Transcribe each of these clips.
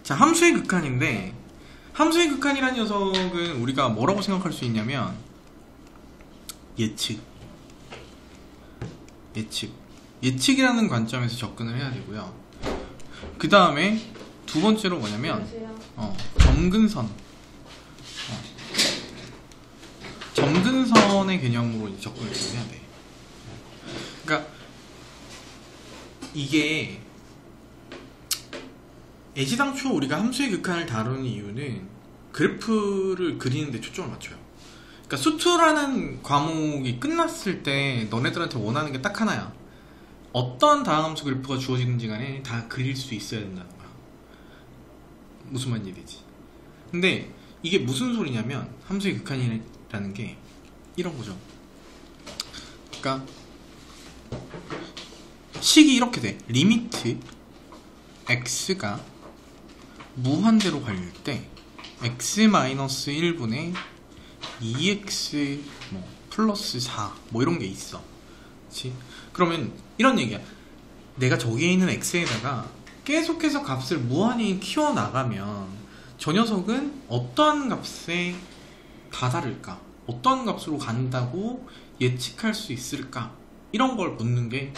자, 함수의 극한인데, 함수의 극한이라는 녀석은 우리가 뭐라고 생각할 수 있냐면 예측이라는 관점에서 접근을 해야 되고요. 그 다음에 두 번째로 뭐냐면 점근선의 개념으로 이제 접근을 해야 돼. 그러니까 이게 애시당초 우리가 함수의 극한을 다루는 이유는 그래프를 그리는데 초점을 맞춰요. 그러니까 수투라는 과목이 끝났을 때 너네들한테 원하는 게 딱 하나야. 어떤 다항함수 그래프가 주어지는지 간에 다 그릴 수 있어야 된다는 거야. 무슨 말인지 이해되지? 근데 이게 무슨 소리냐면 함수의 극한이라는 게 이런 거죠. 그러니까 식이 이렇게 돼. 리미트 x가 무한대로 갈 때 x-1분의 2x 플러스 4 이런 게 있어. 그치? 그러면 이런 얘기야. 내가 저기에 있는 x에다가 계속해서 값을 무한히 키워나가면 저 녀석은 어떠한 값에 다다를까? 어떠한 값으로 간다고 예측할 수 있을까? 이런 걸 묻는 게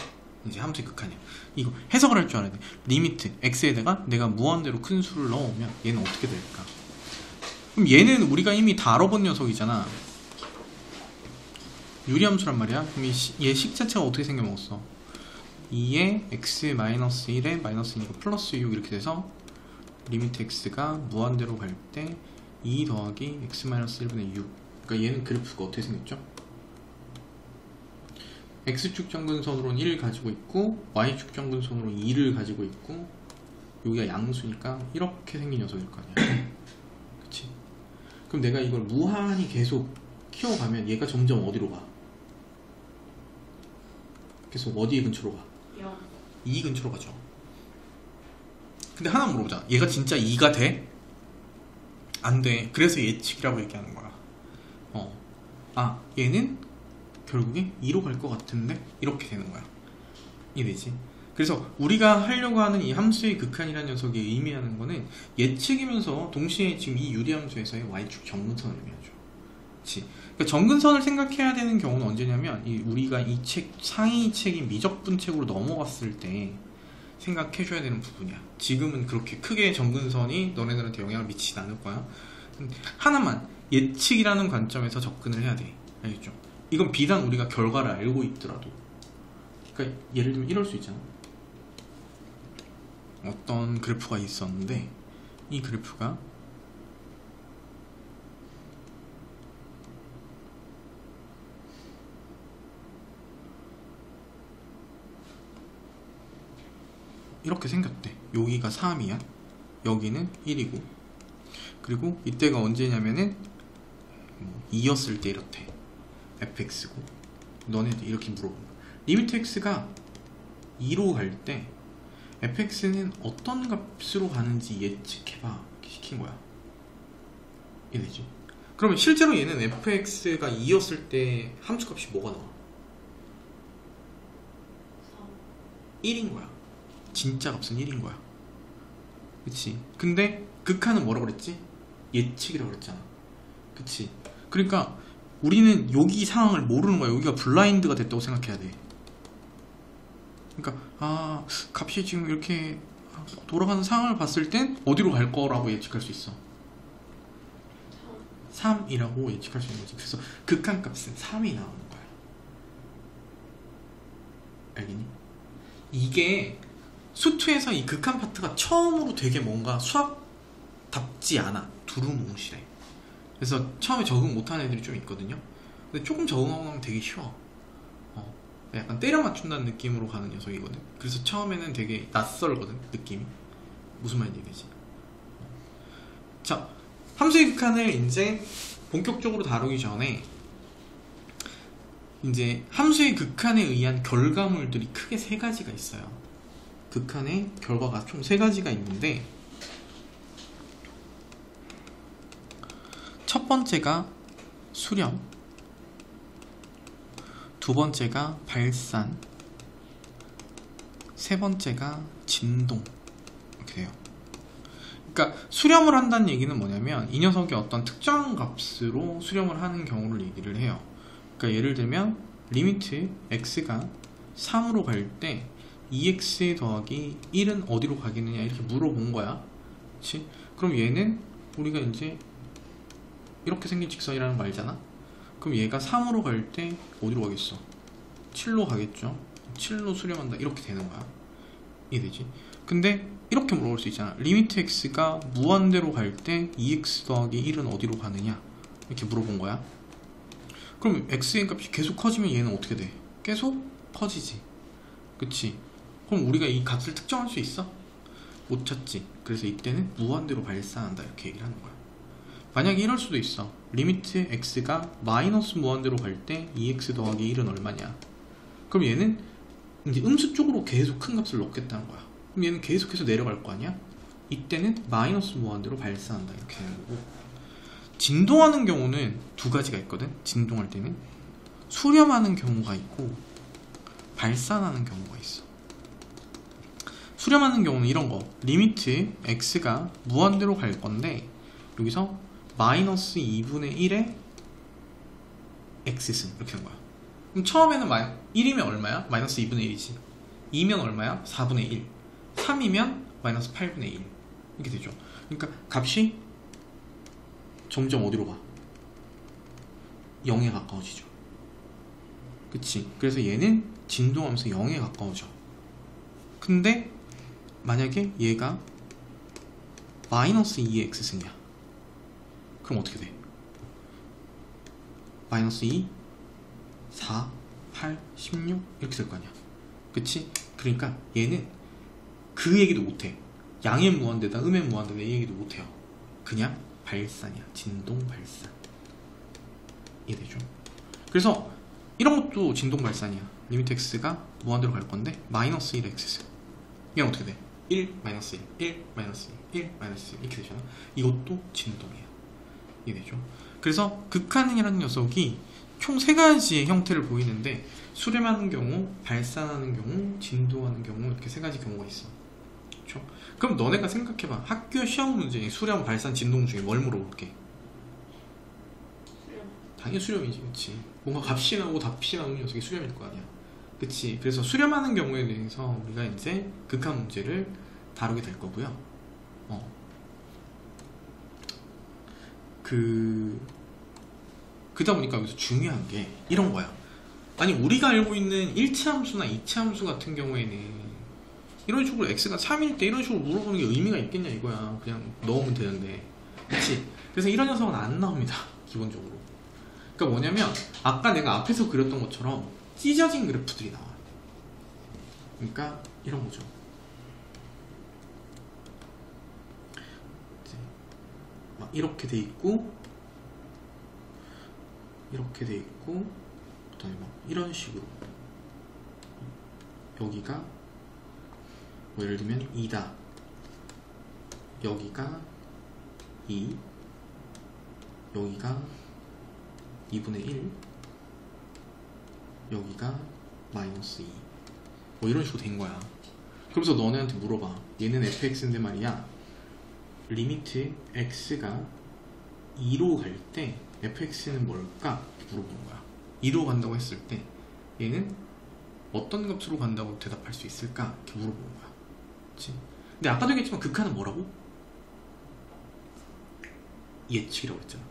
이제 함수의 극한이야. 이거 해석을 할 줄 알아야 돼. 리미트 x에다가 내가 무한대로 큰 수를 넣으면 얘는 어떻게 될까? 그럼 얘는 우리가 이미 다뤄본 녀석이잖아. 유리함수란 말이야. 그럼 얘 식 자체가 어떻게 생겨먹었어? 2에 x-1에 마이너스2니까 플러스 6 이렇게 돼서 리미트 x가 무한대로 갈 때 2 더하기 x-1분의 6. 그러니까 얘는 그래프가 어떻게 생겼죠? x축 점근선으로는 1을 가지고 있고 y축 점근선으로 2를 가지고 있고 여기가 양수니까 이렇게 생긴 녀석일 거 아니야. 그치? 그럼 내가 이걸 무한히 계속 키워가면 얘가 점점 어디로 가? 계속 어디 근처로 가? 2 근처로 가죠. 근데 하나 물어보자. 얘가 진짜 2가 돼? 안 돼. 그래서 예측이라고 얘기하는 거야. 얘는 결국에 2로 갈 것 같은데? 이렇게 되는 거야. 이해되지? 그래서 우리가 하려고 하는 이 함수의 극한이라는 녀석이 의미하는 거는 예측이면서 동시에 지금 이 유리함수에서의 y축 점근선을 의미하죠. 그치? 그러니까 점근선을 생각해야 되는 경우는 언제냐면 우리가 이 책 상위 책인 미적분책으로 넘어갔을 때 생각해줘야 되는 부분이야. 지금은 그렇게 크게 점근선이 너네들한테 영향을 미치지 않을 거야. 하나만 예측이라는 관점에서 접근을 해야 돼. 알겠죠? 이건 비단 우리가 결과를 알고 있더라도, 그러니까 예를 들면 이럴 수 있잖아. 어떤 그래프가 있었는데 이 그래프가 이렇게 생겼대. 여기가 3이야. 여기는 1이고. 그리고 이때가 언제냐면은 2였을 때 이렇대. fx고. 너네도 이렇게 물어본 거야. 리미트 x가 2로 갈 때 fx는 어떤 값으로 가는지 예측해봐. 이렇게 시킨 거야. 이해되지? 그러면 실제로 얘는 fx가 2였을 때 함수값이 뭐가 나와? 1인 거야. 진짜 값은 1인 거야. 그치? 근데 극한은 뭐라고 그랬지? 예측이라고 그랬잖아. 그치? 그러니까 우리는 여기 상황을 모르는 거야. 여기가 블라인드가 됐다고 생각해야 돼. 그러니까 값이 지금 이렇게 돌아가는 상황을 봤을 땐 어디로 갈 거라고 예측할 수 있어? 3이라고 예측할 수 있는 거지. 그래서 극한 값은 3이 나오는 거야. 알겠니? 이게 수투에서 이 극한 파트가 처음으로 되게 뭔가 수학답지 않아. 두루뭉실해. 그래서 처음에 적응 못하는 애들이 좀 있거든요. 근데 조금 적응하고 나면 되게 쉬워. 약간 때려 맞춘다는 느낌으로 가는 녀석이거든. 그래서 처음에는 되게 낯설거든, 느낌이. 무슨 말인지 되지? 자, 함수의 극한을 이제 본격적으로 다루기 전에 이제 함수의 극한에 의한 결과물들이 크게 3가지가 있어요. 극한의 결과가 총 3가지가 있는데, 첫 번째가 수렴, 두 번째가 발산, 세 번째가 진동. 이렇게 돼요. 그러니까 수렴을 한다는 얘기는 뭐냐면 이 녀석이 어떤 특정 값으로 수렴을 하는 경우를 얘기를 해요. 그러니까 예를 들면 리미트 x가 3으로 갈 때 2x 더하기 1은 어디로 가겠느냐 이렇게 물어본 거야. 그치? 그럼 얘는 우리가 이제 이렇게 생긴 직선이라는 거 알잖아. 그럼 얘가 3으로 갈 때 어디로 가겠어? 7로 가겠죠. 7로 수렴한다 이렇게 되는 거야. 이해되지? 근데 이렇게 물어볼 수 있잖아. 리미트 x가 무한대로 갈 때 2x 더하기 1은 어디로 가느냐 이렇게 물어본 거야. 그럼 x의 값이 계속 커지면 얘는 어떻게 돼? 계속 커지지. 그치? 그럼 우리가 이 값을 특정할 수 있어? 못 찾지. 그래서 이때는 무한대로 발산한다 이렇게 얘기를 하는 거야. 만약에 이럴 수도 있어. 리미트 x가 마이너스 무한대로 갈 때 2x 더하기 1은 얼마냐. 그럼 얘는 이제 음수 쪽으로 계속 큰 값을 넣겠다는 거야. 그럼 얘는 계속해서 내려갈 거 아니야? 이때는 마이너스 무한대로 발산한다 이렇게 되는 거고, 진동하는 경우는 두 가지가 있거든. 진동할 때는 수렴하는 경우가 있고 발산하는 경우가 있어. 수렴하는 경우는 이런 거. 리미트 x가 무한대로 갈 건데 여기서 마이너스 2분의 1의 x승 이렇게 된 거야. 그럼 처음에는 1이면 얼마야? 마이너스 2분의 1이지. 2면 얼마야? 4분의 1. 3이면 마이너스 8분의 1 이렇게 되죠. 그러니까 값이 점점 어디로 가? 0에 가까워지죠. 그치? 그래서 얘는 진동하면서 0에 가까워져. 근데 만약에 얘가 마이너스 2의 x승이야. 그럼 어떻게 돼? 마이너스 2, 4, 8, 16 이렇게 될 거 아니야. 그치? 그러니까 얘는 그 얘기도 못해. 양의 무한대다 음의 무한대다 이 얘기도 못해요. 그냥 발산이야. 진동 발산. 이해되죠? 그래서 이런 것도 진동 발산이야. 리미트 x가 무한대로 갈 건데 마이너스 1의 x승. 이건 어떻게 돼? 1, 마이너스 1, 1, 마이너스 1, 1, 마이너스 1 이렇게 되잖아. 이것도 진동이야. 이해되죠? 그래서 극한이라는 녀석이 총 3가지의 형태를 보이는데 수렴하는 경우, 발산하는 경우, 진동하는 경우 이렇게 3가지 경우가 있어. 그렇죠? 그럼 너네가 생각해봐. 학교 시험 문제 수렴, 발산, 진동 중에 뭘 물어볼게? 수렴. 당연히 수렴이지. 그치? 뭔가 값이 나오고 답이 나오는 녀석이 수렴일 거 아니야. 그치? 그래서 수렴하는 경우에 대해서 우리가 이제 극한 문제를 다루게 될 거고요. 그러다 보니까 여기서 중요한 게 이런 거야. 아니 우리가 알고 있는 1차 함수나 2차 함수 같은 경우에는 이런 식으로 x가 3일 때 이런 식으로 물어보는 게 의미가 있겠냐 이거야. 그냥 넣으면 되는데. 그치? 그래서 이런 녀석은 안 나옵니다. 기본적으로. 그러니까 뭐냐면 아까 내가 앞에서 그렸던 것처럼 찢어진 그래프들이 나와요. 그러니까 이런 거죠. 막 이렇게 돼 있고 이렇게 돼 있고 그다음에 막 이런 식으로 여기가 뭐 예를 들면 2다, 여기가 2, 여기가 2분의 1, 여기가 마이너스 2 뭐 이런 식으로 된 거야. 그래서 너네한테 물어봐. 얘는 fx인데 말이야, 리미트 x가 2로 갈 때 fx는 뭘까? 물어보는 거야. 2로 간다고 했을 때 얘는 어떤 값으로 간다고 대답할 수 있을까? 이렇게 물어보는 거야. 그치? 근데 아까도 얘기했지만 극한은 뭐라고? 예측이라고 했잖아.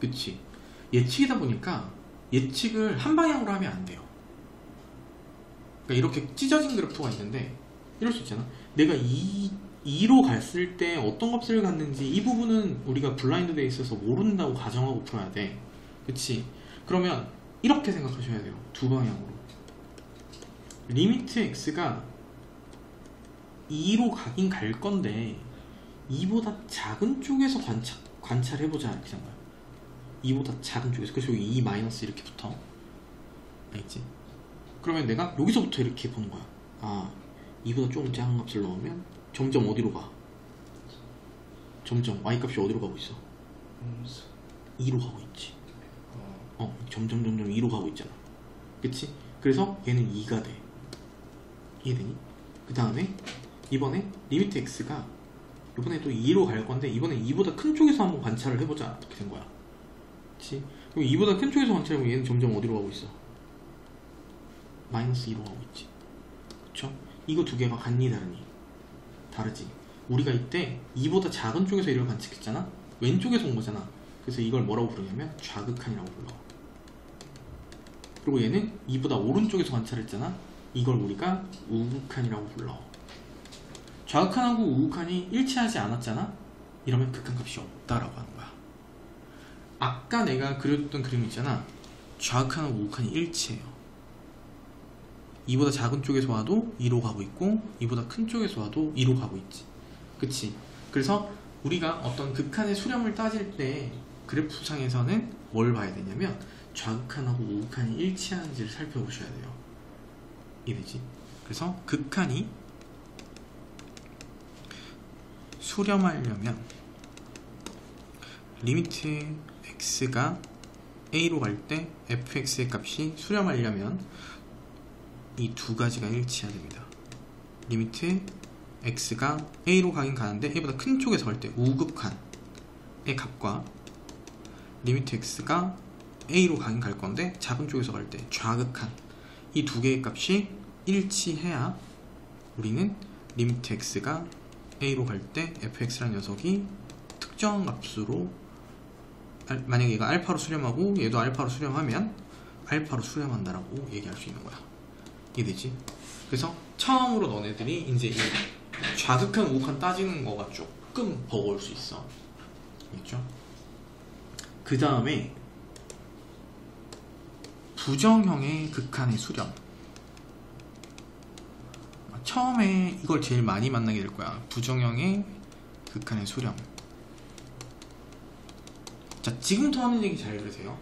그치? 예측이다 보니까 예측을 한 방향으로 하면 안 돼요. 그러니까 이렇게 찢어진 그래프가 있는데 이럴 수 있잖아. 내가 2로 갔을 때 어떤 값을 갖는지 이 부분은 우리가 블라인드 돼 있어서 모른다고 가정하고 풀어야 돼. 그치? 그러면 이렇게 생각하셔야 돼요. 두 방향으로. 리미트 x가 2로 가긴 갈 건데 2보다 작은 쪽에서 관찰해보자 이렇게 생각해요. 2보다 작은 쪽에서. 그래서 여기 2 마이너스 이렇게 붙어. 알겠지? 그러면 내가 여기서부터 이렇게 보는 거야. 아, 2보다 조금 작은 값을 넣으면 점점 어디로 가? 점점 y값이 어디로 가고 있어? 2로 가고 있지. 점점 2로 가고 있잖아. 그치? 그래서 얘는 2가 돼. 이해되니? 그 다음에 이번에 리미트 x가 이번에 또 2로 갈 건데 이번에 2보다 큰 쪽에서 한번 관찰을 해보자. 어떻게 된 거야? 그치? 그럼 2보다 큰 쪽에서 관찰해보면 얘는 점점 어디로 가고 있어? 마이너스 2로 가고 있지. 그쵸? 이거 두 개가 같니 다르니? 다르지. 우리가 이때 2보다 작은 쪽에서 1을 관측했잖아? 왼쪽에서 온 거잖아. 그래서 이걸 뭐라고 부르냐면 좌극한이라고 불러. 그리고 얘는 2보다 오른쪽에서 관찰했잖아? 이걸 우리가 우극한이라고 불러. 좌극한하고 우극한이 일치하지 않았잖아? 이러면 극한값이 없다라고 하는 거야. 아까 내가 그렸던 그림 있잖아. 좌극한하고 우극한이 일치해요. 2보다 작은 쪽에서 와도 2로 가고 있고 2보다 큰 쪽에서 와도 2로 가고 있지. 그치? 그래서 우리가 어떤 극한의 수렴을 따질 때 그래프상에서는 뭘 봐야 되냐면 좌극한하고 우극한이 일치하는지를 살펴보셔야 돼요. 이해되지? 그래서 극한이 수렴하려면 리미트 x가 a로 갈 때 fx의 값이 수렴하려면 이 두 가지가 일치해야 됩니다. 리미트 x가 a로 가긴 가는데 a보다 큰 쪽에서 갈 때 우극한의 값과 리미트 x가 a로 가긴 갈 건데 작은 쪽에서 갈 때 좌극한 이 두 개의 값이 일치해야 우리는 리미트 x가 a로 갈 때 fx라는 녀석이 특정한 값으로 만약에 얘가 알파로 수렴하고 얘도 알파로 수렴하면 알파로 수렴한다라고 얘기할 수 있는 거야. 이해되지? 그래서 처음으로 너네들이 이제 이 좌극한 우극한 따지는 거가 조금 버거울 수 있어. 알겠죠? 그 다음에 부정형의 극한의 수렴. 처음에 이걸 제일 많이 만나게 될 거야. 부정형의 극한의 수렴. 자, 지금부터 하는 얘기 잘 들으세요.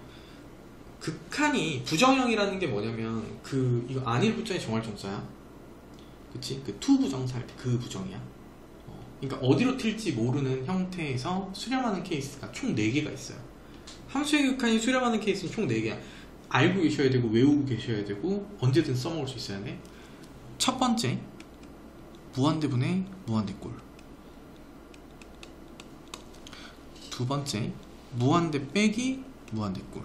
극한이 부정형이라는 게 뭐냐면 이거 안일 부자의 정할정자야. 그치? 그 투부정사 할 때 그 부정이야. 그러니까 어디로 튈지 모르는 형태에서 수렴하는 케이스가 총 4개가 있어요. 함수의 극한이 수렴하는 케이스는 총 4개야. 알고 계셔야 되고 외우고 계셔야 되고 언제든 써먹을 수 있어야 돼. 첫 번째, 무한대분의 무한대꼴. 두 번째, 무한대 빼기 무한대꼴.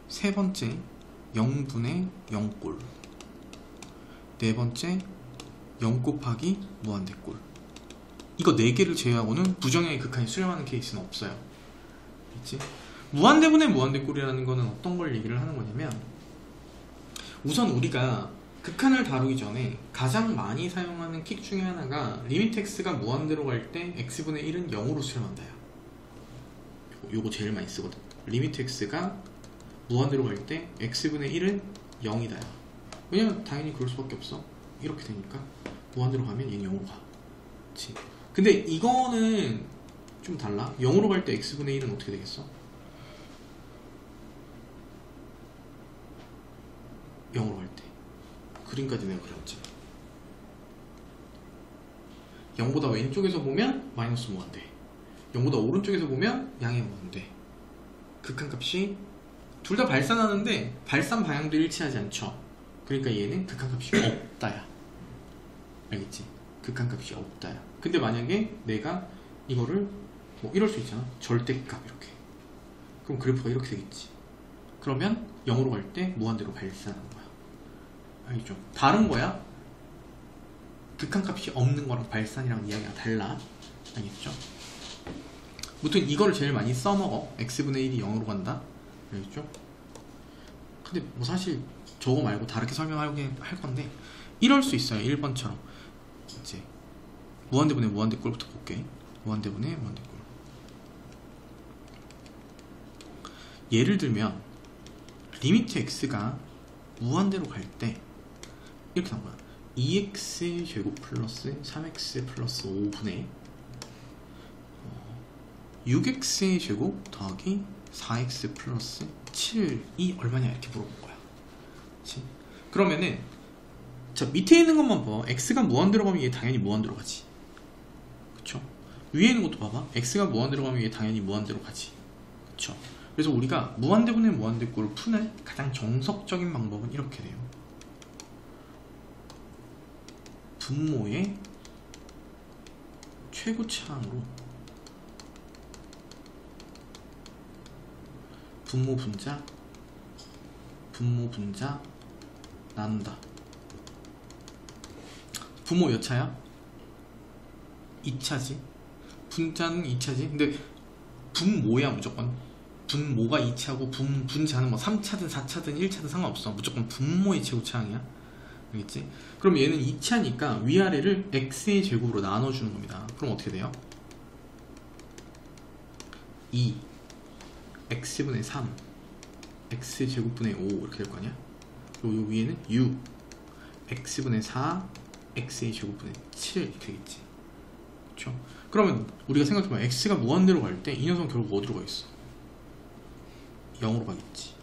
세 번째, 0분의 0꼴. 네 번째, 0 곱하기 무한대꼴. 이거 4개를 제외하고는 부정형의 극한이 수렴하는 케이스는 없어요. 그치? 무한대분의 무한대꼴이라는 거는 어떤 걸 얘기를 하는 거냐면, 우선 우리가 극한을 다루기 전에 가장 많이 사용하는 킥 중에 하나가 리미트 x가 무한대로 갈 때 x분의 1은 0으로 수렴한다요. 요거 제일 많이 쓰거든. 리미트 x가 무한대로 갈 때 x분의 1은 0이다요. 왜냐면 당연히 그럴 수밖에 없어. 이렇게 되니까 무한대로 가면 얘는 0으로 가. 그치? 근데 이거는 좀 달라. 0으로 갈 때 x분의 1은 어떻게 되겠어? 0으로 갈 때 그림까지 내가 그렸지. 0보다 왼쪽에서 보면 마이너스 무한대, 0보다 오른쪽에서 보면 양의 무한대. 극한값이 둘 다 발산하는데 발산 방향도 일치하지 않죠. 그러니까 얘는 극한값이 없다야. 알겠지? 극한값이 없다야. 근데 만약에 내가 이거를 뭐 이럴 수 있잖아. 절대값 이렇게. 그럼 그래프가 이렇게 되겠지. 그러면 0으로 갈 때 무한대로 발산하는 거야. 알겠죠? 다른 거야. 극한값이 없는 거랑 발산이랑 이야기가 달라. 알겠죠? 무튼 이거를 제일 많이 써먹어. x분의 1이 0으로 간다. 알겠죠? 근데 뭐 사실 저거 말고 다르게 설명하긴 할 건데 이럴 수 있어요. 1번처럼 이제 무한대분의 무한대꼴부터 볼게. 무한대분의 무한대꼴. 예를 들면 리미트 x가 무한대로 갈 때 이렇게 나온 거야. 2x 제곱 플러스 3x 플러스 5분의 6x의 제곱 더하기 4x 플러스 7이 얼마냐 이렇게 물어본 거야. 그치? 그러면은 자 밑에 있는 것만 봐. x가 무한대로 가면 얘 당연히 무한대로 가지. 그쵸? 위에 있는 것도 봐봐. x가 무한대로 가면 얘 당연히 무한대로 가지. 그쵸? 그래서 우리가 무한대분의 무한대꼴을 푸는 가장 정석적인 방법은 이렇게 돼요. 분모의 최고차항으로 분모 분자 나눈다. 분모 몇 차야? 2차지. 분자는 2차지. 근데 분모야 무조건. 분모가 2차고 분자는 뭐 3차든 4차든 1차든 상관없어. 무조건 분모의 최고차항이야. 알겠지? 그럼 얘는 2차니까 위아래를 x의 제곱으로 나눠주는 겁니다. 그럼 어떻게 돼요? 2 x분의 3 x제곱분의 5 이렇게 될 거 아니야? 그리고 요 위에는 6 x분의 4 x의 제곱분의 7 이렇게 되겠지. 그쵸? 그러면 우리가 생각해보면 x가 무한대로 갈 때 이 녀석은 결국 어디로 가겠어? 0으로 가겠지.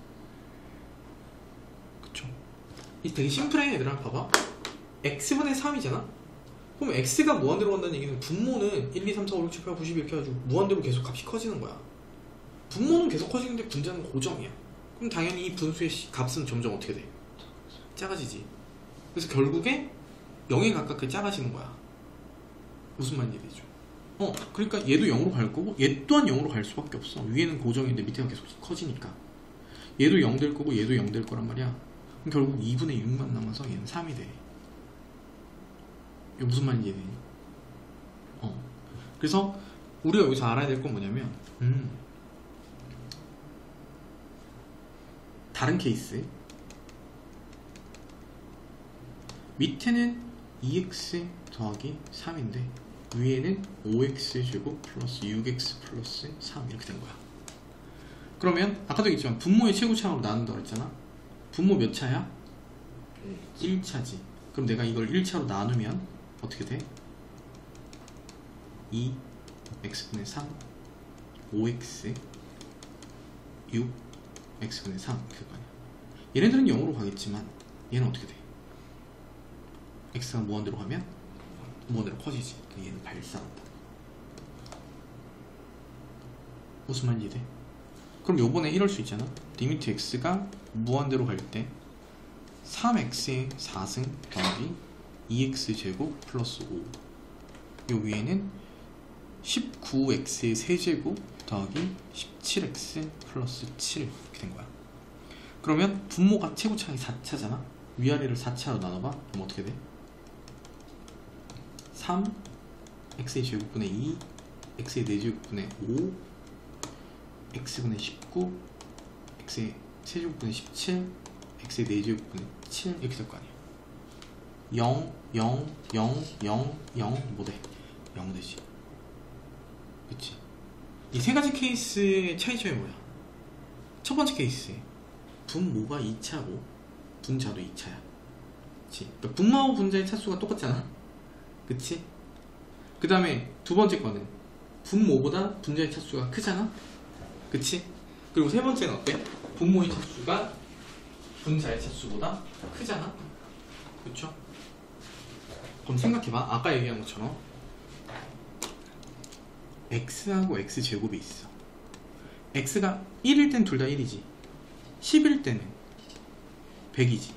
그쵸? 이 되게 심플해. 얘들아 봐봐. x분의 3이잖아? 그럼 x가 무한대로 간다는 얘기는 분모는 1, 2, 3, 4, 5, 6, 7, 8, 90 이렇게 해가지고 무한대로 계속 값이 커지는 거야. 분모는 계속 커지는데 분자는 고정이야. 그럼 당연히 이 분수의 값은 점점 어떻게 돼? 작아지지. 그래서 결국에 0에 가깝게 작아지는 거야. 무슨 말인지 되죠? 그러니까 얘도 0으로 갈 거고 얘 또한 0으로 갈 수밖에 없어. 위에는 고정인데 밑에가 계속 커지니까. 얘도 0 될 거고 얘도 0 될 거란 말이야. 그럼 결국 2분의 6만 남아서 얘는 3이 돼. 이게 무슨 말인지 되니? 그래서 우리가 여기서 알아야 될 건 뭐냐면 다른 케이스 밑에는 2x 더하기 3인데 위에는 5x제곱 플러스 6x 플러스 3 이렇게 된 거야. 그러면 아까도 얘기했지만 분모의 최고차항으로 나눈다고 했잖아. 분모 몇 차야? 1차지. 그럼 내가 이걸 1차로 나누면 어떻게 돼? 2x분의 3 5x 6 x분의 3 이렇게 될 거 아니야. 얘네들은 0으로 가겠지만 얘는 어떻게 돼? x가 무한대로 가면 무한대로 커지지. 그러니까 얘는 발산한다. 무슨 말인지 돼? 그럼 요번에 이럴 수 있잖아. 리미트 x가 무한대로 갈 때 3x의 4승 더하기 2x제곱 플러스 5 요 위에는 19x의 세제곱 더하기 17x 플러스 7 이렇게 된 거야. 그러면 분모가 최고차항이 4차잖아. 위아래를 4차로 나눠봐. 그럼 어떻게 돼? 3 x의 제곱분의 2 x의 4제곱분의 5 x분의 19 x의 세제곱분의 17 x의 4제곱분의 7 이렇게 될 거 아니야. 0 0 0 0 0 뭐 돼? 0 되지. 그치? 이 세 가지 케이스의 차이점이 뭐야? 첫 번째 케이스에 분모가 2차고 분자도 2차야. 그치? 그러니까 분모하고 분자의 차수가 똑같잖아. 그치? 그 다음에 두 번째 거는 분모보다 분자의 차수가 크잖아. 그치? 그리고 세 번째는 어때? 분모의 차수가 분자의 차수보다 크잖아. 그쵸? 그럼 생각해봐. 아까 얘기한 것처럼 x하고 x제곱이 있어. x가 1일 땐 둘 다 1이지 10일 때는 100이지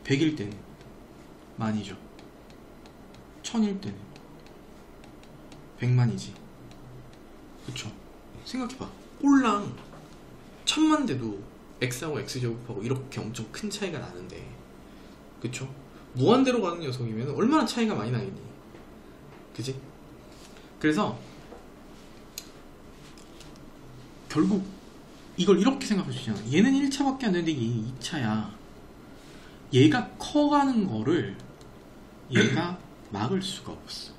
100일 때는 만이죠 1000일 때는 100만이지. 그쵸? 생각해봐. 꼴랑 1000만 돼도 x하고 x제곱하고 이렇게 엄청 큰 차이가 나는데 그쵸? 무한대로 가는 녀석이면 얼마나 차이가 많이 나겠니. 그지? 그래서 결국 이걸 이렇게 생각할 수 있잖아. 얘는 1차밖에 안 되는데 얘는 2차야. 얘가 커가는 거를 얘가 막을 수가 없어.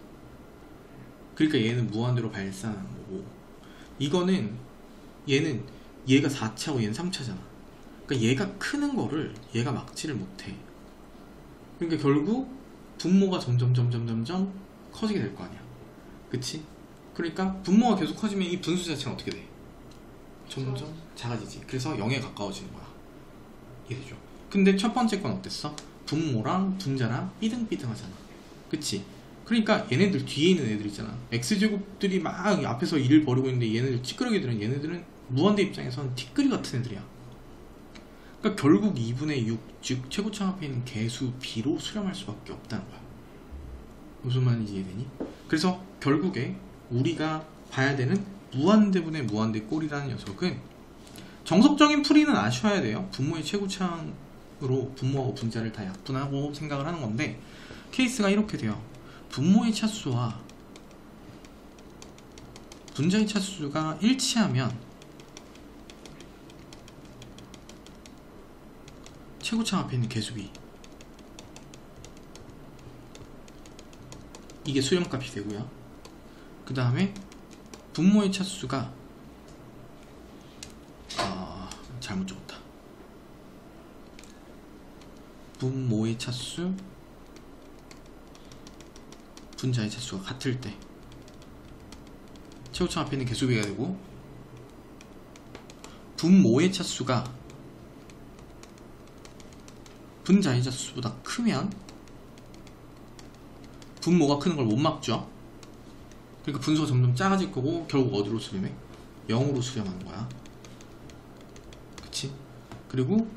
그러니까 얘는 무한대로 발산하는 거고 이거는 얘는 얘가 4차고 얘는 3차잖아. 그러니까 얘가 크는 거를 얘가 막지를 못해. 그러니까 결국 분모가 점점 커지게 될 거 아니야. 그치? 그러니까 분모가 계속 커지면 이 분수 자체는 어떻게 돼? 점점 작아지지. 그래서 0에 가까워지는 거야. 이해되죠? 근데 첫 번째 건 어땠어? 분모랑 분자랑 삐등삐등하잖아. 그치? 그러니까 얘네들 뒤에 있는 애들 있잖아. x제곱들이 막 앞에서 일을 벌이고 있는데 얘네들은 무한대 입장에서는 티끌이 같은 애들이야. 그러니까 결국 2분의 6, 즉 최고차항 앞에 있는 개수 b로 수렴할 수밖에 없다는 거야. 무슨 말인지 이해되니? 그래서 결국에 우리가 봐야 되는 무한대분의 무한대꼴이라는 녀석은 정석적인 풀이는 아셔야 돼요. 분모의 최고차항으로 분모하고 분자를 다 약분하고 생각을 하는 건데 케이스가 이렇게 돼요. 분모의 차수와 분자의 차수가 일치하면 최고차항 앞에 있는 개수비, 이게 수렴값이 되고요. 그 다음에 분모의 차수가 잘못 적었다. 분모의 차수, 분자의 차수가 같을 때 최고차항 앞에 있는 개수비가 되고, 분모의 차수가 분자의 차수보다 크면 분모가 크는 걸 못 막죠. 그러니까 분수가 점점 작아질 거고 결국 어디로 수렴해? 0으로 수렴하는 거야. 그치? 그리고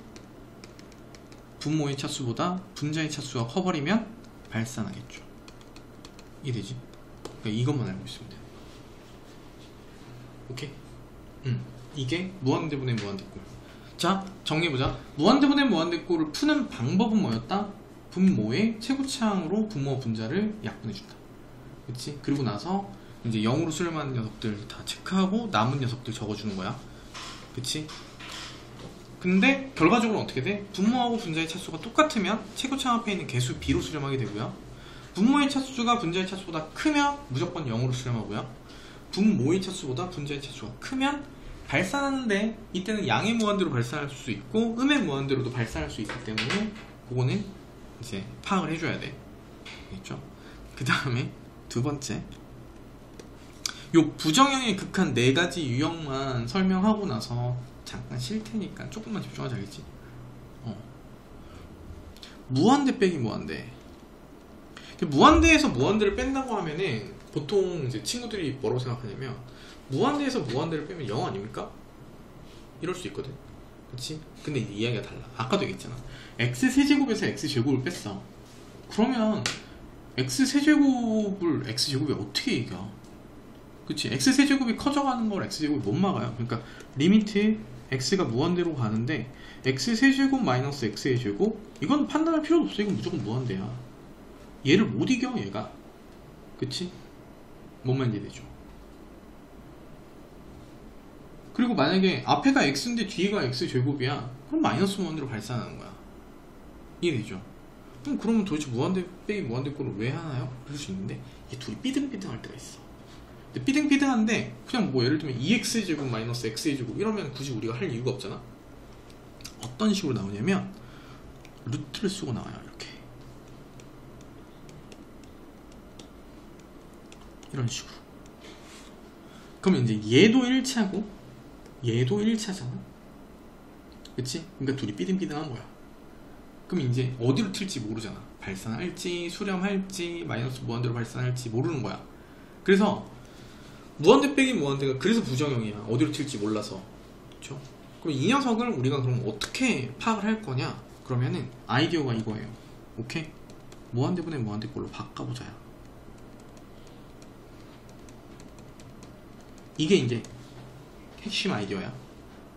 분모의 차수보다 분자의 차수가 커버리면 발산하겠죠. 이해되지? 그러니까 이것만 알고 있으면 돼. 오케이? 이게 무한대분의 무한대꼴. 자, 정리해보자. 무한대분의 무한대꼴을 푸는 방법은 뭐였다? 분모의 최고차항으로 분모와 분자를 약분해준다. 그치? 그리고 나서 이제 0으로 수렴하는 녀석들 다 체크하고 남은 녀석들 적어주는 거야. 그치? 근데 결과적으로 어떻게 돼? 분모하고 분자의 차수가 똑같으면 최고차항 앞에 있는 개수 B로 수렴하게 되고요. 분모의 차수가 분자의 차수보다 크면 무조건 0으로 수렴하고요. 분모의 차수보다 분자의 차수가 크면 발산하는데 이때는 양의 무한대로 발산할 수 있고 음의 무한대로도 발산할 수 있기 때문에 그거는 이제 파악을 해줘야 돼. 알겠죠? 그 다음에 두 번째, 요 부정형의 극한 4가지 유형만 설명하고 나서 잠깐 쉴 테니까 조금만 집중하자. 알겠지? 무한대 빼기 무한대. 무한대에서 무한대를 뺀다고 하면은 보통 이제 친구들이 뭐라고 생각하냐면 무한대에서 무한대를 빼면 0 아닙니까? 이럴 수 있거든. 그치? 근데 이제 이야기가 달라. 아까도 얘기했잖아. x세제곱에서 x제곱을 뺐어. 그러면 x세제곱을 x제곱이 어떻게 이겨? 그치? x세제곱이 커져가는 걸 x제곱이 못 막아요. 그러니까 리미트 x가 무한대로 가는데 x세제곱 마이너스 x의 제곱, 이건 판단할 필요도 없어. 이건 무조건 무한대야. 얘를 못 이겨 얘가. 그치? 뭔 말인지 되죠? 그리고 만약에 앞에가 x인데 뒤에가 x제곱이야, 그럼 마이너스 무한대로 발산하는 거야. 이해되죠? 그러면 도대체 무한대 빼기 무한대꼴을 왜 하나요? 그럴 수 있는데 이게 둘이 삐등삐등할 때가 있어. 근데 삐등삐등한데 그냥 뭐 예를 들면 2x제곱 마이너스 x제곱 이러면 굳이 우리가 할 이유가 없잖아. 어떤 식으로 나오냐면 루트를 쓰고 나와요. 이렇게 이런 식으로. 그러면 이제 얘도 1차고 얘도 1차잖아. 그치? 그러니까 둘이 삐등삐등한 거야. 그럼 이제 어디로 튈지 모르잖아. 발산할지 수렴할지 마이너스 무한대로 발산할지 모르는 거야. 그래서 무한대 빼기 무한대가 그래서 부정형이야. 어디로 튈지 몰라서. 그쵸? 그럼 이 녀석을 우리가 그럼 어떻게 파악을 할 거냐? 그러면은 아이디어가 이거예요. 오케이? 무한대분의 무한대꼴로 바꿔보자요. 이게 이제 핵심 아이디어야.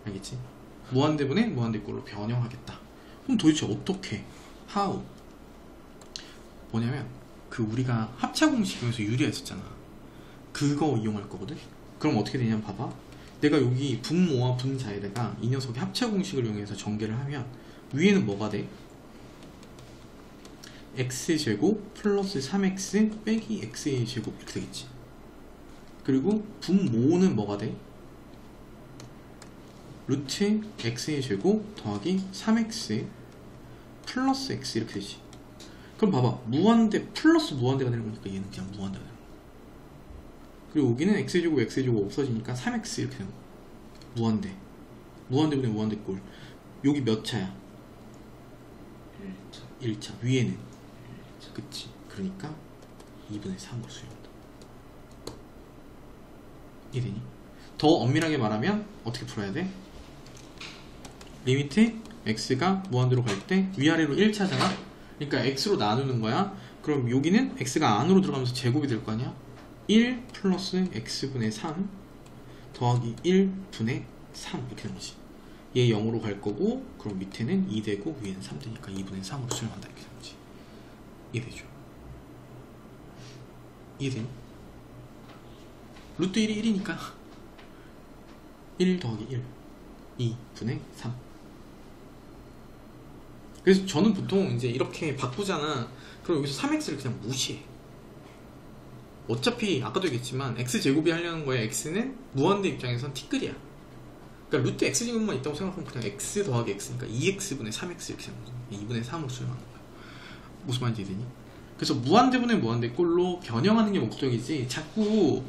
알겠지? 무한대분의 무한대꼴로 변형하겠다. 그럼 도대체 어떻게? How? 뭐냐면 그 우리가 합차 공식에서 유리했었잖아. 그거 이용할 거거든. 그럼 어떻게 되냐면 봐봐. 내가 여기 분모와 분자에다가 이 녀석의 합차 공식을 이용해서 전개를 하면 위에는 뭐가 돼? x제곱 플러스 3x 빼기 x의 제곱 이렇게 되겠지. 그리고 분모는 뭐가 돼? 루트 x의 제곱 더하기 3x 플러스 x 이렇게 되지. 그럼 봐봐. 무한대 플러스 무한대가 되는 거니까 얘는 그냥 무한대가 되는 거야. 그리고 여기는 x제곱 x제곱 없어지니까 3x 이렇게 되는 거야. 무한대. 무한대분의 무한대꼴. 여기 몇 차야? 1차. 위에는 1차. 그치. 그러니까 2분의 3으로 수렴한다. 이해되니? 더 엄밀하게 말하면 어떻게 풀어야 돼? 리미트 x가 무한대로 갈 때 위아래로 1차잖아? 그러니까 x로 나누는 거야. 그럼 여기는 x가 안으로 들어가면서 제곱이 될 거 아니야? 1 플러스 x분의 3 더하기 1분의 3 이렇게 되는 거지. 얘 0으로 갈 거고, 그럼 밑에는 2 되고 위에는 3 되니까 2분의 3으로 수렴한다 이렇게 되는 거지. 이해되죠? 이해되니? 루트 1이 1이니까 1 더하기 1 2분의 3. 그래서 저는 보통 이제 이렇게 바꾸잖아. 그럼 여기서 3x를 그냥 무시해. 어차피 아까도 얘기했지만 x제곱이 하려는 거야. x는 무한대 입장에선 티끌이야. 그러니까 루트 x제곱만 있다고 생각하면 그냥 x 더하기 x니까 2x분의 3x 이렇게 생각하는 거야. 2분의 3으로 수렴하는 거야. 무슨 말인지 이해되니? 그래서 무한대분의 무한대 꼴로 변형하는 게 목적이지, 자꾸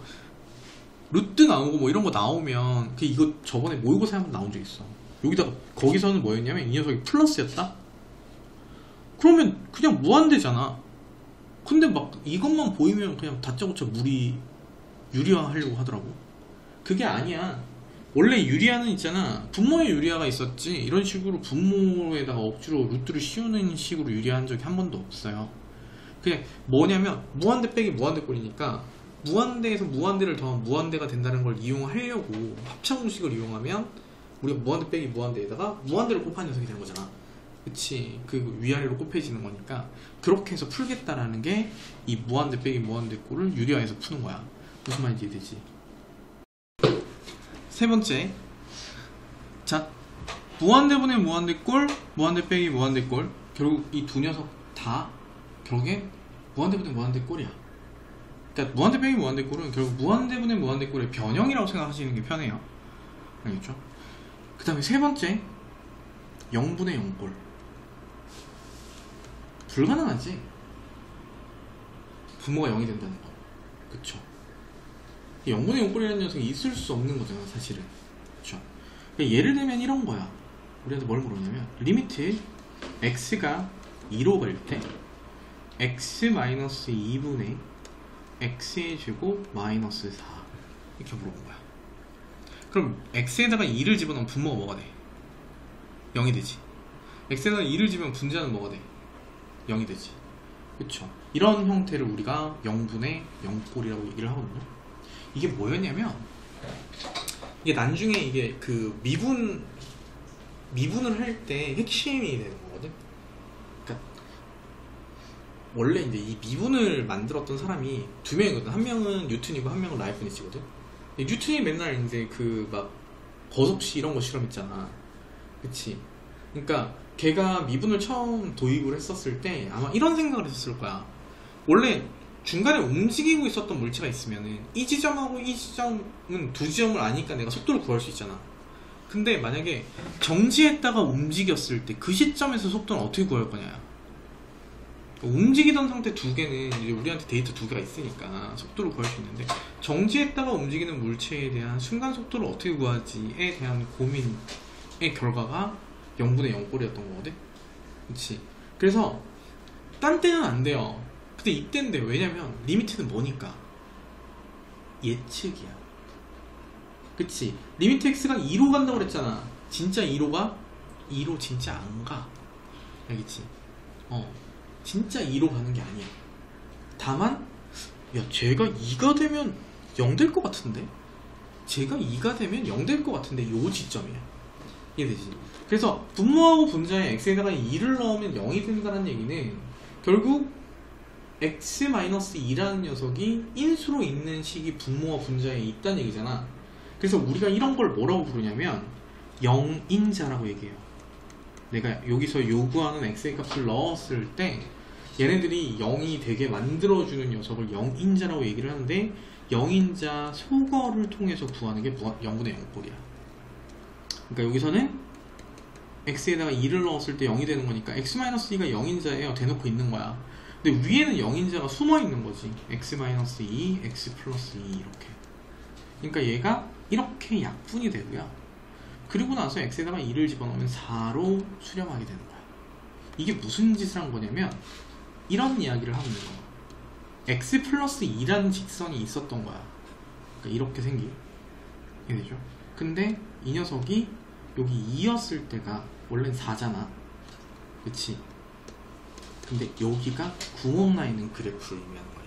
루트 나오고 뭐 이런 거 나오면, 이거 저번에 모의고사 한번 나온 적 있어. 여기다가 거기서는 뭐였냐면 이 녀석이 플러스였다? 그러면 그냥 무한대잖아. 근데 막 이것만 보이면 그냥 다짜고짜 유리화 하려고 하더라고. 그게 아니야. 원래 유리화는 있잖아. 분모에 유리화가 있었지, 이런 식으로 분모에다가 억지로 루트를 씌우는 식으로 유리화한 적이 한 번도 없어요. 그냥 뭐냐면 무한대 빼기 무한대 꼴이니까 무한대에서 무한대를 더하면 무한대가 된다는 걸 이용하려고 합창공식을 이용하면 우리가 무한대 빼기 무한대에다가 무한대를 곱한 녀석이 되는 거잖아. 그치? 그 위아래로 곱해지는 거니까 그렇게 해서 풀겠다라는 게 이 무한대 빼기 무한대 꼴을 유리화해서 푸는 거야. 무슨 말인지 이해되지? 세 번째, 자, 무한대분의 무한대 꼴, 무한대 빼기 무한대 꼴, 결국 이 두 녀석 다 결국에 무한대분의 무한대 꼴이야. 그러니까 무한대 빼기 무한대 꼴은 결국 무한대분의 무한대 꼴의 변형이라고 생각하시는 게 편해요. 알겠죠? 그 다음에 세 번째, 0분의 0꼴. 불가능하지. 분모가 0이 된다는 거. 그쵸? 0분의 0꼴이라는 녀석이 있을 수 없는 거잖아, 사실은. 그쵸? 그러니까 예를 들면 이런 거야. 우리한테 뭘 물었냐면, 리미트 x가 2로 갈 때 x-2분의 x의 제곱 마이너스 4 이렇게 물어본 거야. 그럼 x에다가 2를 집어넣으면 분모가 뭐가 돼? 0이 되지. x에다가 2를 집으면 분자는 뭐가 돼? 0이 되지. 그쵸? 이런 형태를 우리가 0분의 0꼴이라고 얘기를 하거든요. 이게 뭐였냐면, 이게 나중에 이게 그 미분을 할 때 핵심이 되는 거거든. 그러니까 원래 이제 이 미분을 만들었던 사람이 두 명이거든. 한 명은 뉴턴이고 한 명은 라이프니츠거든. 뉴턴이 맨날 이제 그 막 버섯시 이런 거 실험했잖아. 그치? 그러니까 걔가 미분을 처음 도입을 했었을 때 아마 이런 생각을 했었을 거야. 원래 중간에 움직이고 있었던 물체가 있으면은 이 지점하고 이 지점은 두 지점을 아니까 내가 속도를 구할 수 있잖아. 근데 만약에 정지했다가 움직였을 때 그 시점에서 속도는 어떻게 구할 거냐. 움직이던 상태 두 개는 이제 우리한테 데이터 두 개가 있으니까 속도를 구할 수 있는데, 정지했다가 움직이는 물체에 대한 순간 속도를 어떻게 구하지에 대한 고민의 결과가 0분의 0꼴이었던 거거든. 그치? 그래서 딴 때는 안 돼요. 근데 이때는 돼요. 왜냐면 리미트는 뭐니까? 예측이야. 그치? 리미트 x가 2로 간다고 그랬잖아. 진짜 2로 가? 2로 진짜 안 가. 알겠지? 진짜 2로 가는 게 아니야. 다만, 야, 쟤가 2가 되면 0 될 것 같은데? 쟤가 2가 되면 0 될 것 같은데? 요 지점이야. 이해되지? 그래서 분모하고 분자에 x에다가 2를 넣으면 0이 된다는 얘기는 결국 x-2라는 녀석이 인수로 있는 식이 분모와 분자에 있다는 얘기잖아. 그래서 우리가 이런 걸 뭐라고 부르냐면 0인자라고 얘기해요. 내가 여기서 요구하는 x의 값을 넣었을 때 얘네들이 0이 되게 만들어주는 녀석을 0인자라고 얘기를 하는데, 0인자 소거를 통해서 구하는 게 0분의 0꼴이야. 그러니까 여기서는 x에다가 2를 넣었을 때 0이 되는 거니까 x-2가 0인자예요. 대놓고 있는 거야. 근데 위에는 0인자가 숨어 있는 거지. x-2, x 플러스 2 이렇게. 그러니까 얘가 이렇게 약분이 되고요. 그리고 나서 x에다가 2를 집어넣으면 4로 수렴하게 되는 거야. 이게 무슨 짓을 한 거냐면 이런 이야기를 하고 있는 거야. x 플러스 2라는 직선이 있었던 거야. 그러니까 이렇게 생긴. 이해되죠? 근데 이 녀석이 여기 2였을 때가 원래는 4잖아. 그치? 근데 여기가 구멍 나 있는 그래프를 의미하는 거야,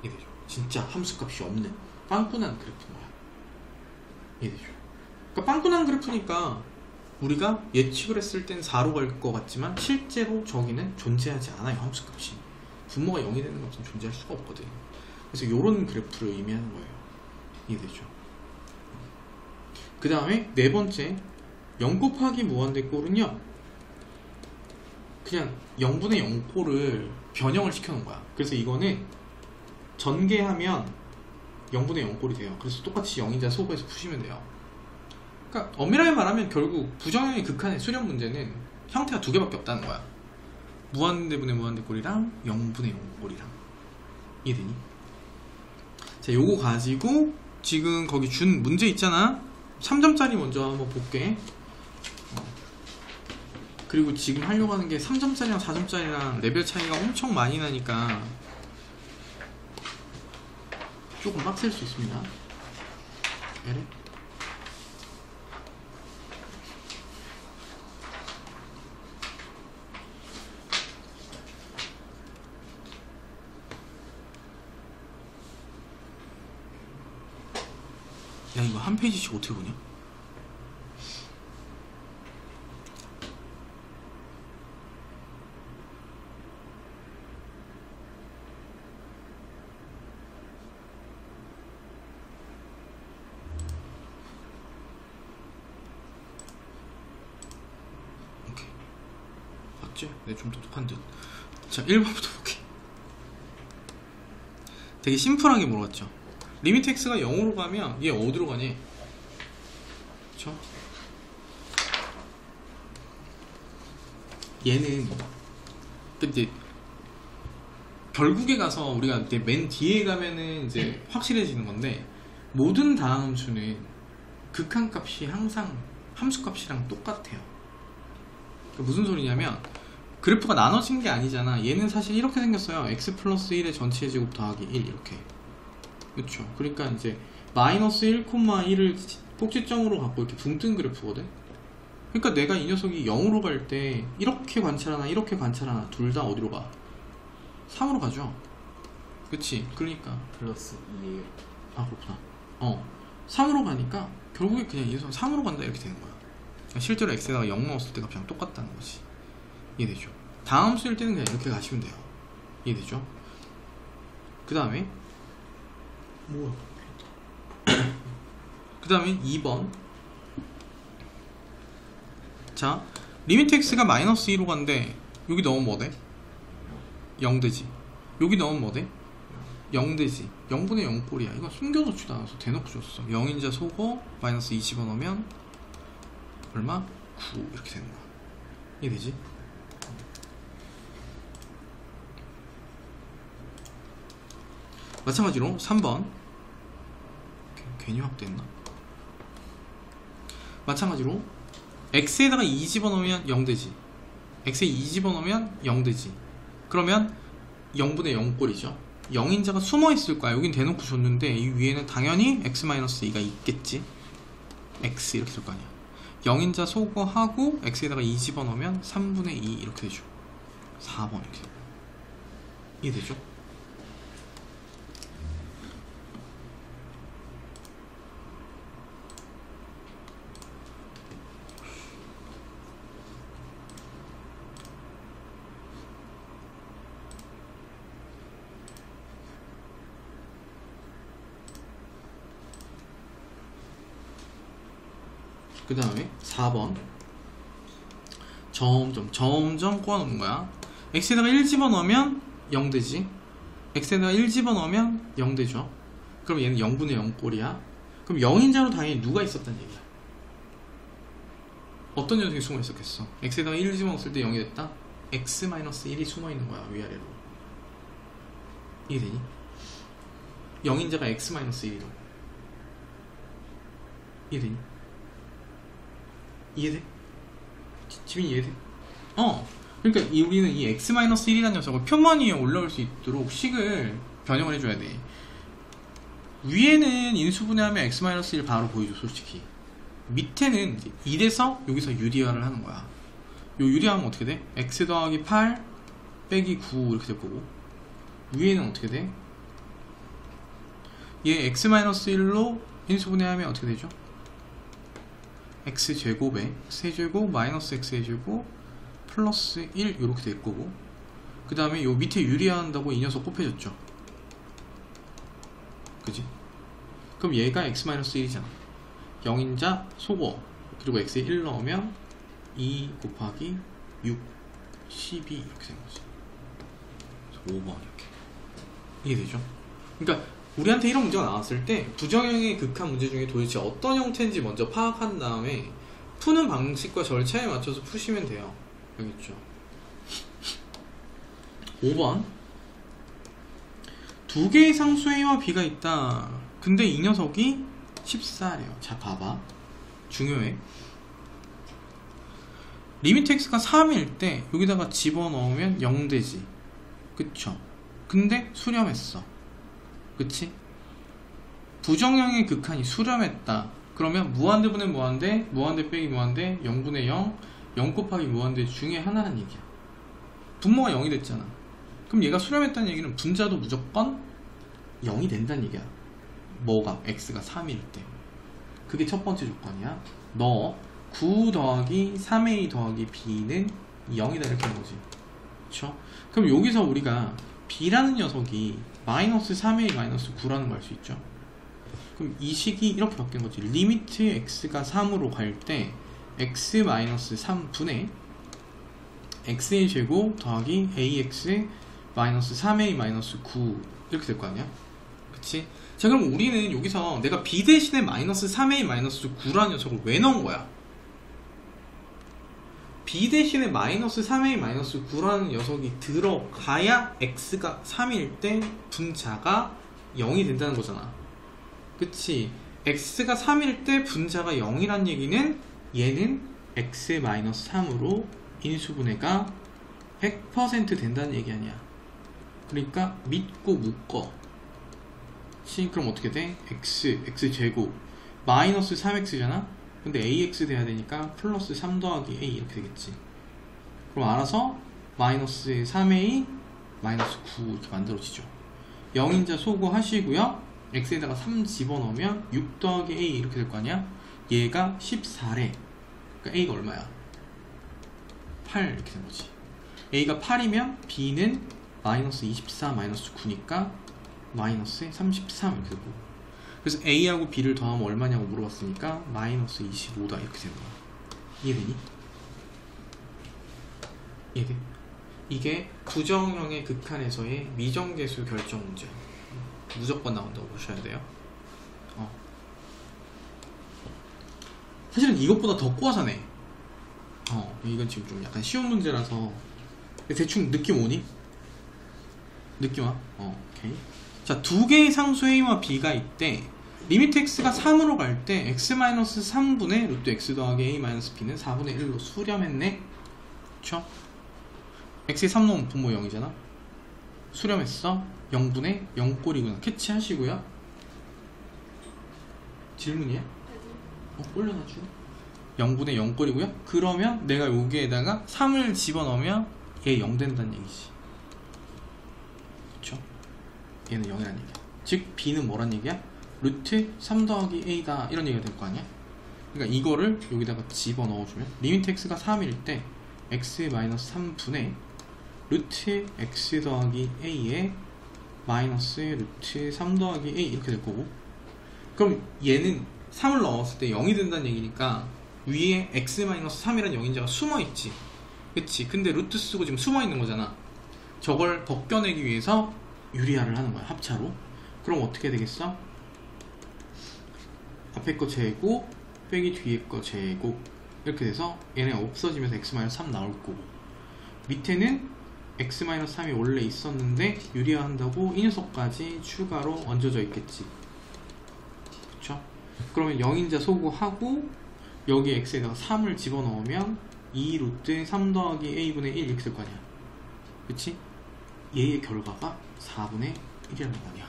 이게. 진짜 함수값이 없는 빵꾸난 그래프인 거야. 이해되죠? 그러니까 빵꾸난 그래프니까 우리가 예측을 했을 땐 4로 갈 것 같지만 실제로 저기는 존재하지 않아요. 함수값이 분모가 0이 되는 값은 존재할 수가 없거든. 그래서 이런 그래프를 의미하는 거예요. 이해되죠? 그 다음에 네 번째 0 곱하기 무한대 꼴은요, 그냥 0분의 0꼴을 변형을 시켜놓은 거야. 그래서 이거는 전개하면 0분의 0꼴이 돼요. 그래서 똑같이 0인자 소거해서 푸시면 돼요. 그러니까 엄밀하게 말하면 결국 부정형의 극한의 수렴 문제는 형태가 두 개밖에 없다는 거야. 무한대분의 무한대꼴이랑 0분의 0꼴이랑. 이해되니? 자, 요거 가지고 지금 거기 준 문제 있잖아. 3점짜리 먼저 한번 볼게. 그리고 지금 하려고 하는 게 3점짜리랑 4점짜리랑 레벨 차이가 엄청 많이 나니까 조금 빡셀 수 있습니다. 그래? 야, 이거 한 페이지씩 어떻게 보냐? 오케이. 맞지? 내가 좀 똑똑한 듯. 자, 1번부터 볼게. 되게 심플하게 물어봤죠. 리미트 x가 0으로 가면 얘 어디로 가니? 그쵸? 얘는 이제 결국에 가서 우리가 맨 뒤에 가면은 이제 확실해지는 건데, 모든 다함수는 극한값이 항상 함수값이랑 똑같아요. 무슨 소리냐면 그래프가 나눠진 게 아니잖아. 얘는 사실 이렇게 생겼어요. x 플러스 1의 전체 제곱 더하기 1 이렇게. 그쵸? 그러니까 이제 마이너스 1,1을 꼭지점으로 갖고 이렇게 붕 뜬 그래프거든. 그러니까 내가 이 녀석이 0으로 갈 때 이렇게 관찰하나 이렇게 관찰하나 둘 다 어디로 가? 3으로 가죠. 그치? 그러니까 플러스 2예요. 아, 그렇구나. 3으로 가니까 결국에 그냥 이 녀석 3으로 간다 이렇게 되는 거야. 그러니까 실제로 x에다가 0 넣었을 때가 그냥 똑같다는 거지. 이해되죠? 다함수일 때는 그냥 이렇게 가시면 돼요. 이해되죠? 그 다음에 뭐야? 그 다음에 2번. 자, 리미트 x가 마이너스 2로 간대. 여기 넣으면 뭐 돼? 0 되지. 여기 넣으면 뭐 돼? 0 되지. 0분의 0 꼴이야. 이거 숨겨놓지도 않아서 대놓고 줬어. 0인자 소거 마이너스 2 집어넣으면 얼마? 9 이렇게 되는 거야. 이해되지? 마찬가지로 3번. 괜히 확대했나? 마찬가지로 x에다가 2 집어넣으면 0 되지. x에 2 집어넣으면 0 되지. 그러면 0분의 0 꼴이죠. 0인자가 숨어있을 거야. 여긴 대놓고 줬는데 이 위에는 당연히 x-2가 있겠지. x 이렇게 될 거 아니야. 0인자 소거하고 x에다가 2 집어넣으면 3분의 2 이렇게 되죠. 4번 이렇게. 이해되죠? 그 다음에 4번. 점점 꼬아놓는 거야. x에다가 1 집어넣으면 0 되지. x에다가 1 집어넣으면 0 되죠. 그럼 얘는 0분의 0 꼴이야. 그럼 0인자로 당연히 누가 있었단 얘기야? 어떤 녀석이 숨어 있었겠어? x에다가 1 집어넣었을 때 0이 됐다? x-1이 숨어 있는 거야, 위아래로. 이해되니? 0인자가 x-1이라고. 이해되니? 이해돼? 지민이 이해돼? 그러니까 우리는 이 x-1이라는 녀석을 표면 위에 올라올 수 있도록 식을 변형을 해줘야 돼. 위에는 인수분해하면 x-1 바로 보여줘, 솔직히. 밑에는 이제 1에서 여기서 유리화를 하는 거야. 요 유리화하면 어떻게 돼? x 더하기 8 빼기 9 이렇게 될 거고, 위에는 어떻게 돼? 얘 x-1로 인수분해하면 어떻게 되죠? x제곱에 x제곱 마이너스 x제곱 플러스 1 이렇게 될 거고, 그 다음에 요 밑에 유리화한다고 이 녀석 곱해졌죠. 그지? 그럼 얘가 x-1이잖아. 0인자 소거, 그리고 x에 1 넣으면 2 곱하기 6 12 이렇게 된 거지. 5번 이렇게 이해되죠? 그러니까 우리한테 이런 문제가 나왔을 때 부정형의 극한 문제 중에 도대체 어떤 형태인지 먼저 파악한 다음에 푸는 방식과 절차에 맞춰서 푸시면 돼요. 알겠죠? 5번, 두 개의 상수 A와 B가 있다. 근데 이 녀석이 14래요. 자, 봐봐. 중요해. 리미트 x가 3일 때 여기다가 집어넣으면 0 되지. 그쵸? 근데 수렴했어. 그치? 부정형의 극한이 수렴했다. 그러면 무한대분의 무한대, 무한대 빼기 무한대, 0분의 0, 0 곱하기 무한대 중에 하나란 얘기야. 분모가 0이 됐잖아. 그럼 얘가 수렴했다는 얘기는 분자도 무조건 0이 된다는 얘기야. 뭐가? x가 3일 때. 그게 첫 번째 조건이야. 너 9 더하기 3a 더하기 b는 0이다 이렇게 한 거지. 그쵸? 그럼 여기서 우리가 b라는 녀석이 마이너스 3a 마이너스 9라는 걸 알 수 있죠. 그럼 이 식이 이렇게 바뀐 거지. 리미트 x가 3으로 갈 때 x 마이너스 3분의 x의 제곱 더하기 ax 마이너스 3a 마이너스 9 이렇게 될 거 아니야? 그치? 자, 그럼 우리는 여기서 내가 b 대신에 마이너스 3a 마이너스 9라는 녀석을 왜 넣은 거야? b 대신에 마이너스 3a 마이너스 9라는 녀석이 들어가야 x가 3일 때 분자가 0이 된다는 거잖아. 그치? x가 3일 때 분자가 0이란 얘기는 얘는 x 마이너스 3으로 인수분해가 100% 된다는 얘기 아니야. 그러니까 믿고 묶어. 그럼 어떻게 돼? x제곱 마이너스 3x잖아? 근데 ax 돼야 되니까 플러스 3 더하기 a 이렇게 되겠지. 그럼 알아서 마이너스 3a 마이너스 9 이렇게 만들어지죠. 0인자 소거하시고요. x에다가 3 집어넣으면 6 더하기 a 이렇게 될 거 아니야? 얘가 14래. 그러니까 a가 얼마야? 8 이렇게 된 거지. a가 8이면 b는 마이너스 24 마이너스 9니까 마이너스 33 이렇게 되고, 그래서 a하고 b를 더하면 얼마냐고 물어봤으니까 마이너스 25다 이렇게 되는 거야. 이해되니? 이해돼? 이게 부정형의 극한에서의 미정계수 결정 문제. 무조건 나온다고 보셔야 돼요. 사실은 이것보다 더 꼬아서네. 이건 지금 좀 약간 쉬운 문제라서 대충 느낌 오니? 느낌 와? 오케이. 자, 두 개의 상수 a와 b가 있대. 리미트 x가 3으로 갈 때 x-3분의 루트 x 더하기 a-b는 4분의 1로 수렴했네. 그쵸? x에 3 넣으면 분모 0이잖아. 수렴했어. 0분의 0꼴이구나. 캐치하시고요. 질문이야? 올려놔줘. 0분의 0꼴이고요. 그러면 내가 여기에다가 3을 집어넣으면 얘 0 된다는 얘기지. 그쵸? 얘는 0이란 얘기야. 즉 b는 뭐란 얘기야? 루트 3 더하기 a다 이런 얘기가 될 거 아니야? 그러니까 이거를 여기다가 집어넣어주면 리미트 x가 3일 때 x-3분의 루트 x 더하기 a에 마이너스 루트 3 더하기 a 이렇게 될 거고, 그럼 얘는 3을 넣었을 때 0이 된다는 얘기니까 위에 x-3이라는 0인자가 숨어있지. 그치? 근데 루트 쓰고 지금 숨어있는 거잖아. 저걸 벗겨내기 위해서 유리화를 하는 거야, 합차로. 그럼 어떻게 되겠어? 앞에 거 제곱 빼기 뒤에 거 제곱 이렇게 돼서 얘네 없어지면서 x-3 나올 거고, 밑에는 x-3이 원래 있었는데 유리화 한다고 이 녀석까지 추가로 얹어져 있겠지. 그쵸? 그러면 0인자 소구하고 여기 x에다가 3을 집어넣으면 2 루트 3 더하기 a분의 1 이렇게 될 거 아니야. 그치? 얘의 결과가 4분의 1이라는 거 아니야.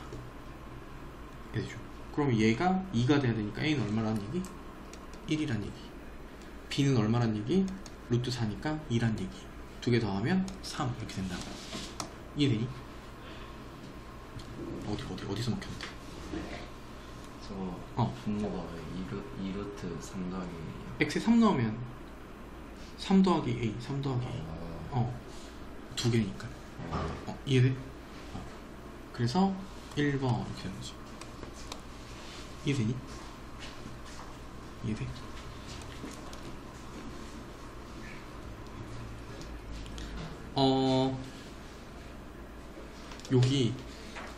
되죠? 그러면 얘가 2가 돼야 되니까 a는 얼마란 얘기? 1이란 얘기. b는 얼마란 얘기? 루트 4니까 2란 얘기. 두 개 더하면 3 이렇게 된다고. 이해되니? 어디서 막혔는데? 저거 분모가 2루트 3 더하기 x에 3 넣으면 3 더하기 a 3 더하기 a 두 개니까 이해돼? 그래서 1번 이렇게 되는 거지. 이해되니? 이해돼? 여기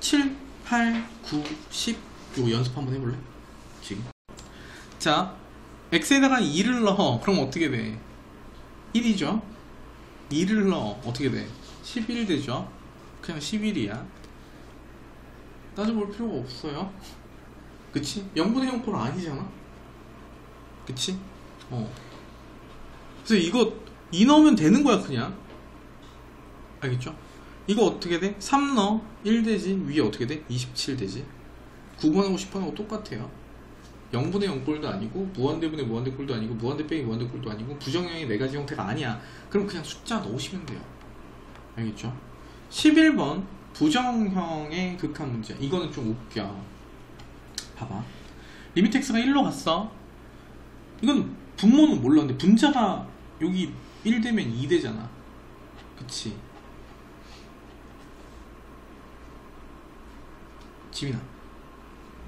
7, 8, 9, 10 요거 연습 한번 해볼래? 지금 자 x에다가 2를 넣어. 그럼 어떻게 돼? 1이죠? 2를 넣어. 어떻게 돼? 11 되죠? 그냥 11이야. 따져볼 필요가 없어요. 그치? 0분의 0 꼴 아니잖아? 그치? 그래서 이거 2 넣으면 되는 거야 그냥. 알겠죠? 이거 어떻게 돼? 3 넣어 1 되지. 위에 어떻게 돼? 27 되지. 9번하고 10번하고 똑같아요. 0분의 0 꼴도 아니고 무한대분의 무한대 꼴도 아니고 무한대 빼기 무한대 꼴도 아니고 부정형의 4가지 형태가 아니야. 그럼 그냥 숫자 넣으시면 돼요. 알겠죠? 11번 부정형의 극한 문제. 이거는 좀 웃겨. 봐봐. 리미트 x가 1로 갔어. 이건 분모는 몰랐는데 분자가 여기 1 되면 2 되잖아. 그치? 지민아,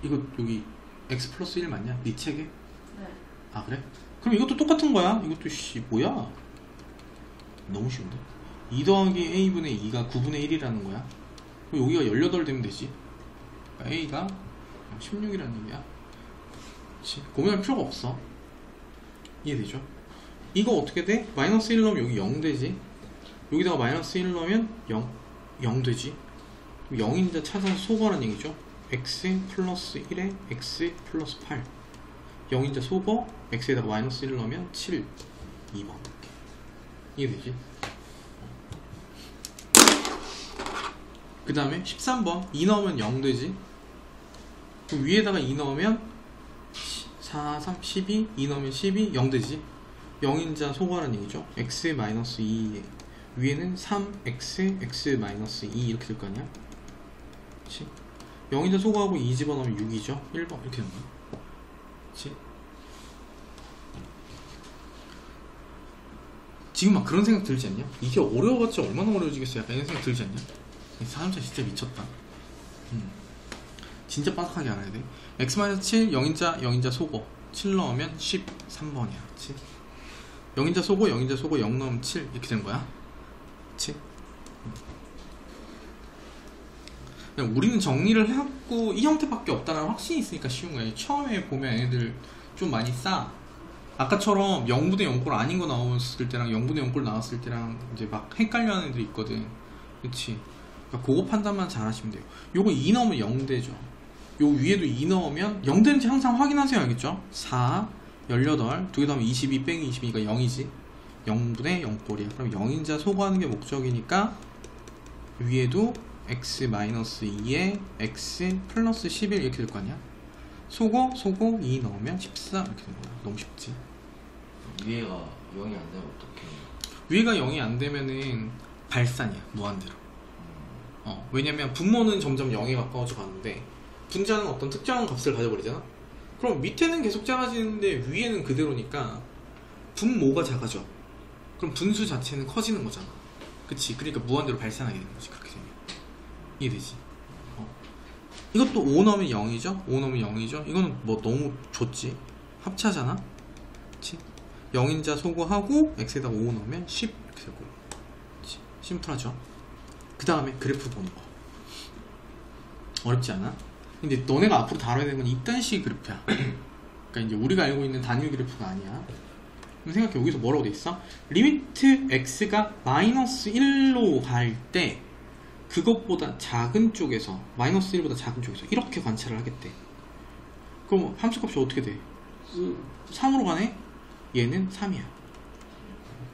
이거 여기 x 플러스 1 맞냐? 네 책에? 네. 아 그래? 그럼 이것도 똑같은 거야. 이것도 뭐야? 너무 쉬운데? 2 더하기 a분의 2가 9분의 1이라는 거야. 그럼 여기가 18 되면 되지. 그러니까 a가 16이라는 얘기야. 그치? 고민할 필요가 없어. 이해되죠? 이거 어떻게 돼? 마이너스 1 넣으면 여기 0 되지. 여기다가 마이너스 1 넣으면 0 되지. 0인자 찾아서 소거하는 얘기죠. x 플러스 1에 x 플러스 8 0인자 소거. x에다가 마이너스 1 넣으면 7 2번. 이해되지? 그 다음에 13번 2 넣으면 0 되지. 그럼 위에다가 2 넣으면 4, 3, 12 2 넣으면 12 0 되지. 0인자 소거하는 얘기죠. x 마이너스 2 위에는 3x x 마이너스 2 이렇게 될 거 아니야. 그치? 0인자 소거하고 2 집어넣으면 6이죠. 1번 이렇게 되는 거야. 그치? 지금 막 그런 생각 들지 않냐? 이게 어려워봤자 얼마나 어려워지겠어. 약간 이런 생각 들지 않냐? 사람차 진짜 미쳤다. 진짜 빠삭하게 알아야 돼. x-7 0인자 소거 7 넣으면 13번이야. 그치? 0인자 소거 0 넣으면 7 이렇게 되는 거야. 그치? 그냥 우리는 정리를 해갖고 이 형태밖에 없다는 확신이 있으니까 쉬운 거야. 처음에 보면 애들 좀 많이 싸. 아까처럼 0분의 0꼴 아닌 거 나왔을 때랑 0분의 0꼴 나왔을 때랑 이제 막 헷갈려 하는 애들이 있거든. 그치? 그러니까 그거 판단만 잘 하시면 돼요. 요거 2 넣으면 0 되죠. 요 위에도 2 넣으면 0 되는지 항상 확인하세요. 알겠죠? 4, 18, 두 개 더하면 22 빼기 22니까 0이지. 0분의 0꼴이야. 그럼 0인자 소거하는 게 목적이니까 위에도 x-2에 x 플러스 11 이렇게 될 거 아니야. 소거 2 넣으면 14 이렇게 되는 거야. 너무 쉽지. 위에가 0이 안 되면 어떡해. 위에가 0이 안 되면은 발산이야. 무한대로. 왜냐면 분모는 점점 0에 가까워져 가는데 분자는 어떤 특정한 값을 가져버리잖아. 그럼 밑에는 계속 작아지는데 위에는 그대로니까 분모가 작아져. 그럼 분수 자체는 커지는 거잖아. 그치? 그러니까 무한대로 발산하게 되는 거지. 그렇게 되면 이해되지? 이것도 5 넣으면 0이죠? 5 넣으면 0이죠? 이거는 뭐 너무 좋지. 합차잖아? 그치? 0인자 소거하고 x에다 5 넣으면 10 이렇게 되고. 그치? 심플하죠? 그 다음에 그래프 보는 거 어렵지 않아? 근데 너네가 앞으로 다뤄야 되는 건 이딴 식의 그래프야. 그러니까 이제 우리가 알고 있는 단위 그래프가 아니야. 그럼 생각해. 여기서 뭐라고 돼 있어? 리미트 x가 마이너스 1로 갈 때 그것보다 작은 쪽에서 마이너스 1보다 작은 쪽에서 이렇게 관찰을 하겠대. 그럼 함수값이 어떻게 돼? 3으로 가네? 얘는 3이야.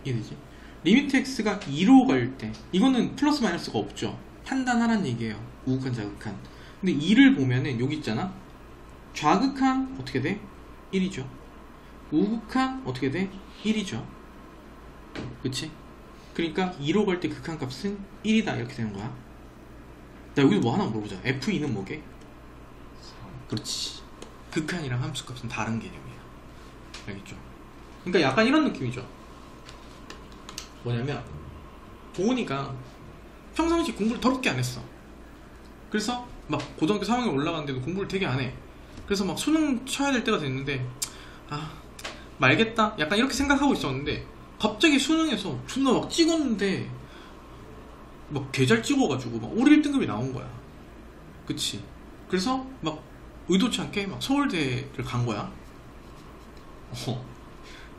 이해되지? 리미트 x가 2로 갈 때 이거는 플러스 마이너스가 없죠. 판단하라는 얘기예요. 우극한 자극한. 근데 2를 보면은 여기 있잖아. 좌극한 어떻게 돼? 1이죠. 우극한 어떻게 돼? 1이죠. 그치? 그러니까 2로 갈 때 극한값은 1이다 이렇게 되는 거야. 나 여기서 뭐 하나 물어보자. F2는 뭐게? 4. 그렇지. 극한이랑 함수값은 다른 개념이야. 알겠죠? 그러니까 약간 이런 느낌이죠. 뭐냐면 도훈이가 평상시 공부를 더럽게 안 했어. 그래서 막 고등학교 3학년 올라갔는데도 공부를 되게 안 해. 그래서 막 수능 쳐야 될 때가 됐는데 아 말겠다 약간 이렇게 생각하고 있었는데 갑자기 수능에서 존나 막 찍었는데 막 개 잘 찍어가지고 막 올 1등급이 나온 거야. 그치? 그래서 막 의도치 않게 막 서울대를 간 거야.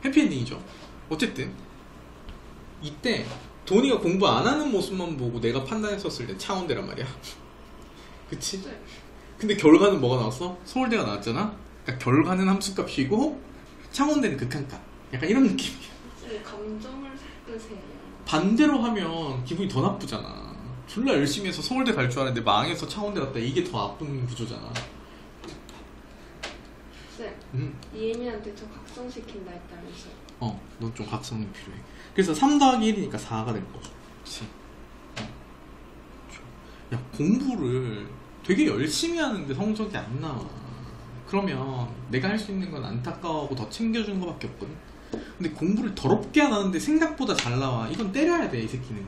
해피엔딩이죠. 어쨌든 이때 도훈이가 공부 안 하는 모습만 보고 내가 판단했었을 때 창원대란 말이야. 그치? 근데 결과는 뭐가 나왔어? 서울대가 나왔잖아? 그러니까 결과는 함수값이고 창원대는 극한값. 약간 이런 느낌이야. 감정을 섞으세요. 반대로 하면 기분이 더 나쁘잖아. 졸라 열심히 해서 서울대 갈 줄 알았는데 망해서 창원대 갔다. 이게 더 나쁜 구조잖아. 쌤, 이혜민한테 저 각성시킨다 했다면서요. 넌 좀 각성이 필요해. 그래서 3 더하기 1이니까 4가 될 거죠. 그치? 야, 공부를 되게 열심히 하는데 성적이 안 나와. 그러면 내가 할 수 있는 건 안타까워하고 더 챙겨주는 거밖에 없거든. 근데 공부를 더럽게 안 하는데 생각보다 잘 나와. 이건 때려야 돼, 이 새끼는.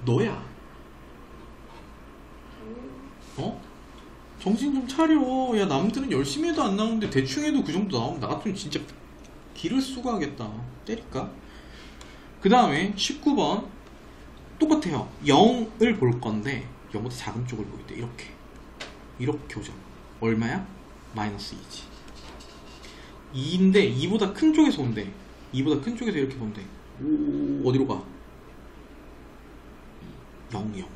너야. 정신 좀 차려. 야, 남들은 열심히 해도 안 나오는데 대충 해도 그 정도 나오면 나 같으면 진짜 기를 쓰고 하겠다. 때릴까? 그 다음에 19번 똑같아요. 0을 볼 건데 0보다 작은 쪽을 보일 때 이렇게 오잖아. 얼마야? 마이너스 2지. 2인데 2보다 큰 쪽에서 온대. 2보다 큰 쪽에서 이렇게 본대. 오, 어디로 가? 0, 0, 0.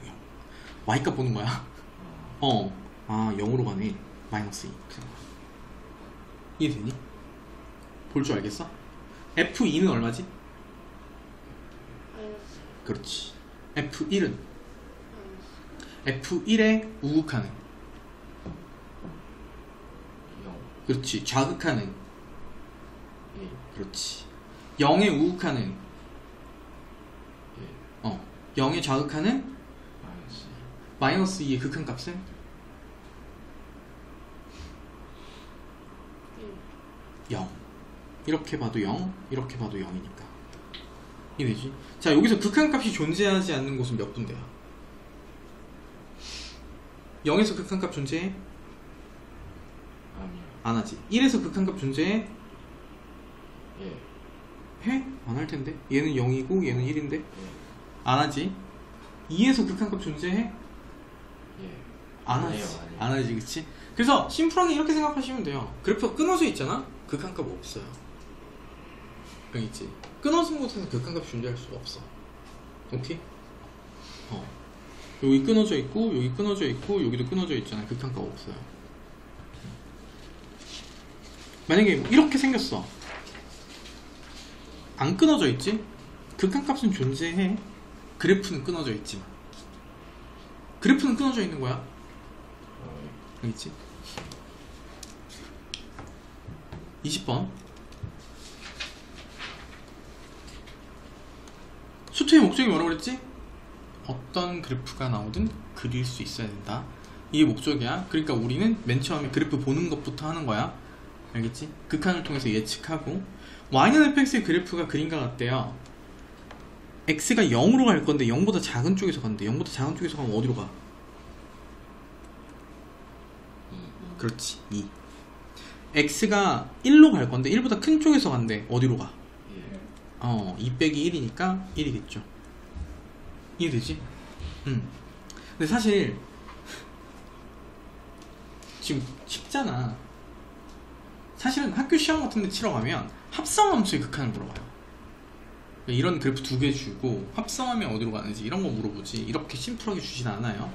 y값 보는 거야. 0으로 가네. 마이너스 2. 이해되니? 볼 줄 알겠어? F2는 얼마지? 그렇지. F1은? F1의 우극하는? 0. 그렇지. 좌극하는? 그렇지. 0의 우극하는? 0의 좌극하는? 마이너스 2의 극한값은? 0. 이렇게 봐도 0, 이렇게 봐도 0이니까. 이해되지? 자, 여기서 극한값이 존재하지 않는 곳은 몇 분대야? 0에서 극한값 존재해? 아니요. 안 하지. 1에서 극한값 존재해? 예. 해? 안 할 텐데. 얘는 0이고 얘는 1인데. 예. 안 하지. 2에서 극한값 존재해? 예. 안 아니에요, 하지. 아니에요. 안 하지, 그치? 그래서 심플하게 이렇게 생각하시면 돼요. 그래프가 끊어져 있잖아? 극한값 없어요. 여기 있지? 끊어진 곳에서 극한값 존재할 수가 없어. 오케이? 여기 끊어져 있고 여기 끊어져 있고 여기도 끊어져 있잖아. 극한값 없어요. 만약에 이렇게 생겼어. 안 끊어져 있지? 극한값은 존재해. 그래프는 끊어져 있지만 그래프는 끊어져 있는 거야. 여기 있지? 20번 수트의 목적이 뭐라고 그랬지? 어떤 그래프가 나오든 그릴 수 있어야 된다. 이게 목적이야. 그러니까 우리는 맨 처음에 그래프 보는 것부터 하는 거야. 알겠지? 극한을 통해서 예측하고 y는 fx의 그래프가 그림과 같대요. x가 0으로 갈 건데 0보다 작은 쪽에서 간대. 0보다 작은 쪽에서 가면 어디로 가? 그렇지, 2. x가 1로 갈 건데 1보다 큰 쪽에서 간대. 어디로 가? 2 빼기 1이니까 1이겠죠. 이해되지? 근데 사실 지금 쉽잖아. 사실은 학교 시험 같은 데 치러 가면 합성함수의 극한을 물어봐요. 이런 그래프 2개 주고 합성하면 어디로 가는지 이런 거 물어보지. 이렇게 심플하게 주진 않아요.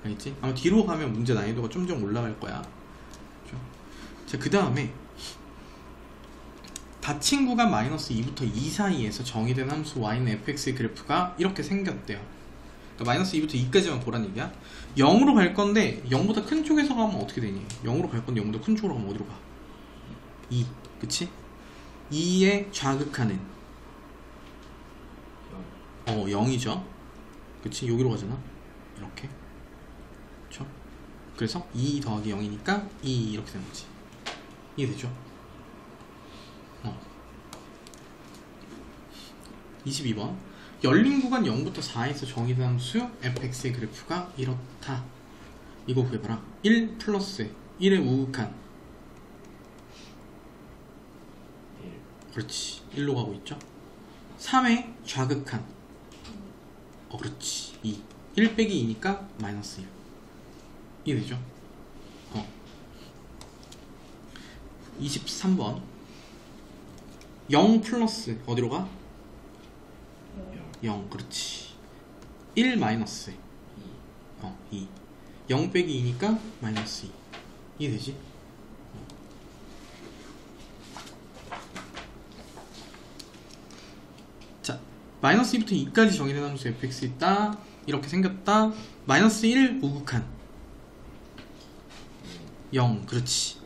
알겠지? 아마 뒤로 가면 문제 난이도가 좀 올라갈 거야. 자, 그 다음에 닫힌 구간 마이너스 2부터 2 사이에서 정의된 함수 y는 fx의 그래프가 이렇게 생겼대요. 그러니까 마이너스 2부터 2까지만 보란 얘기야. 0으로 갈 건데 0보다 큰 쪽에서 가면 어떻게 되니? 0으로 갈 건데 0보다 큰 쪽으로 가면 어디로 가? 2. 그치? 2의 좌극하는 0이죠. 그치? 여기로 가잖아. 이렇게. 그쵸? 그래서 2 더하기 0이니까 2 이렇게 되는 거지. 이해되죠? 22번 열린 구간 0부터 4에서 정의된 함수 fx의 그래프가 이렇다. 이거 구해봐라. 1 플러스 1의 우극한 1. 그렇지 1로 가고 있죠. 3의 좌극한 그렇지 2 1 빼기 2니까 마이너스 1 이해되죠? 23번 0 플러스 어디로 가? 0 그렇지 1 마이너스 2 0 빼기 2니까 마이너스 2 이해되지? 자 마이너스 2부터 2까지 정의된 함수 fx 있다 이렇게 생겼다. 마이너스 1 우극한 0 그렇지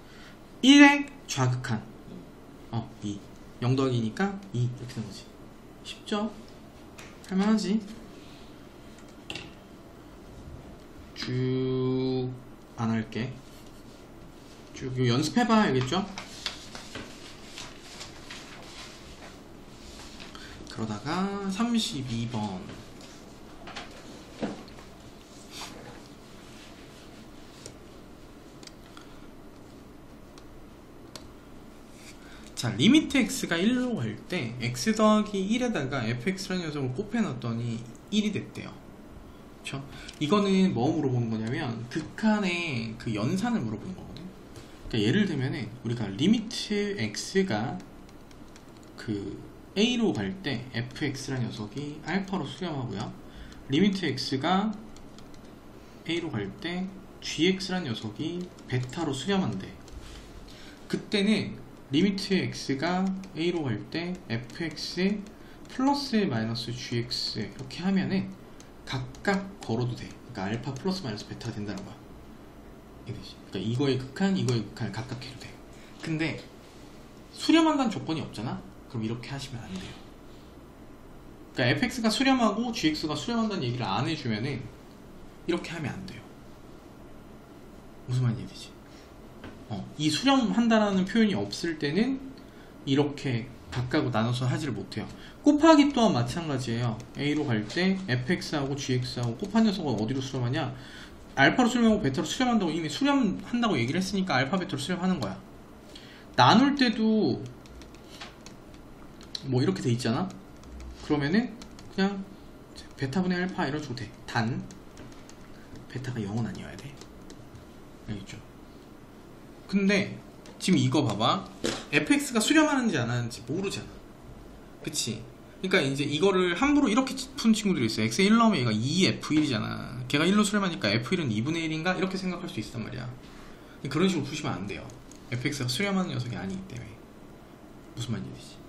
1의 좌극한 2 0 더하기 2니까 2 이렇게 된 거지. 쉽죠? 할만하지? 쭉 안 할게. 쭉 이거 연습해봐 알겠죠? 그러다가 32번 자 리미트 x가 1로 갈 때 x 더하기 1에다가 fx라는 녀석을 곱해놨더니 1이 됐대요. 그쵸? 이거는 뭐 물어보는 거냐면 극한의 그 연산을 물어보는 거거든. 그러니까 예를 들면은 우리가 리미트 x가 그 a로 갈 때 fx라는 녀석이 알파로 수렴하고요. 리미트 x가 a로 갈 때 gx라는 녀석이 베타로 수렴한대. 그때는 리미트 x가 a로 갈 때 fx 플러스 마이너스 gx 이렇게 하면은 각각 걸어도 돼. 그러니까 알파 플러스 마이너스 베타가 된다는 거야. 이거지. 그러니까 이거의 극한, 이거의 극한을 각각 해도 돼. 근데 수렴한다는 조건이 없잖아? 그럼 이렇게 하시면 안 돼요. 그러니까 fx가 수렴하고 gx가 수렴한다는 얘기를 안 해주면은 이렇게 하면 안 돼요. 무슨 말인지 이해되지? 이 수렴한다라는 표현이 없을 때는 이렇게 각각 나눠서 하지를 못해요. 곱하기 또한 마찬가지예요. a로 갈 때 fx하고 gx하고 곱한 녀석은 어디로 수렴하냐? 알파로 수렴하고 베타로 수렴한다고 이미 수렴한다고 얘기를 했으니까 알파 베타로 수렴하는 거야. 나눌 때도 뭐 이렇게 돼 있잖아? 그러면은 그냥 베타분의 알파 이래줘도 돼. 단 베타가 0은 아니어야 돼. 알겠죠? 근데 지금 이거 봐봐. fx가 수렴하는지 안 하는지 모르잖아. 그치? 그러니까 이제 이거를 함부로 이렇게 푼 친구들이 있어. x에 1 넣으면 얘가 2f1이잖아. 걔가 1로 수렴하니까 f1은 2분의 1인가? 이렇게 생각할 수 있단 말이야. 그런 식으로 푸시면 안 돼요. fx가 수렴하는 녀석이 아니기 때문에. 무슨 말인지 되지?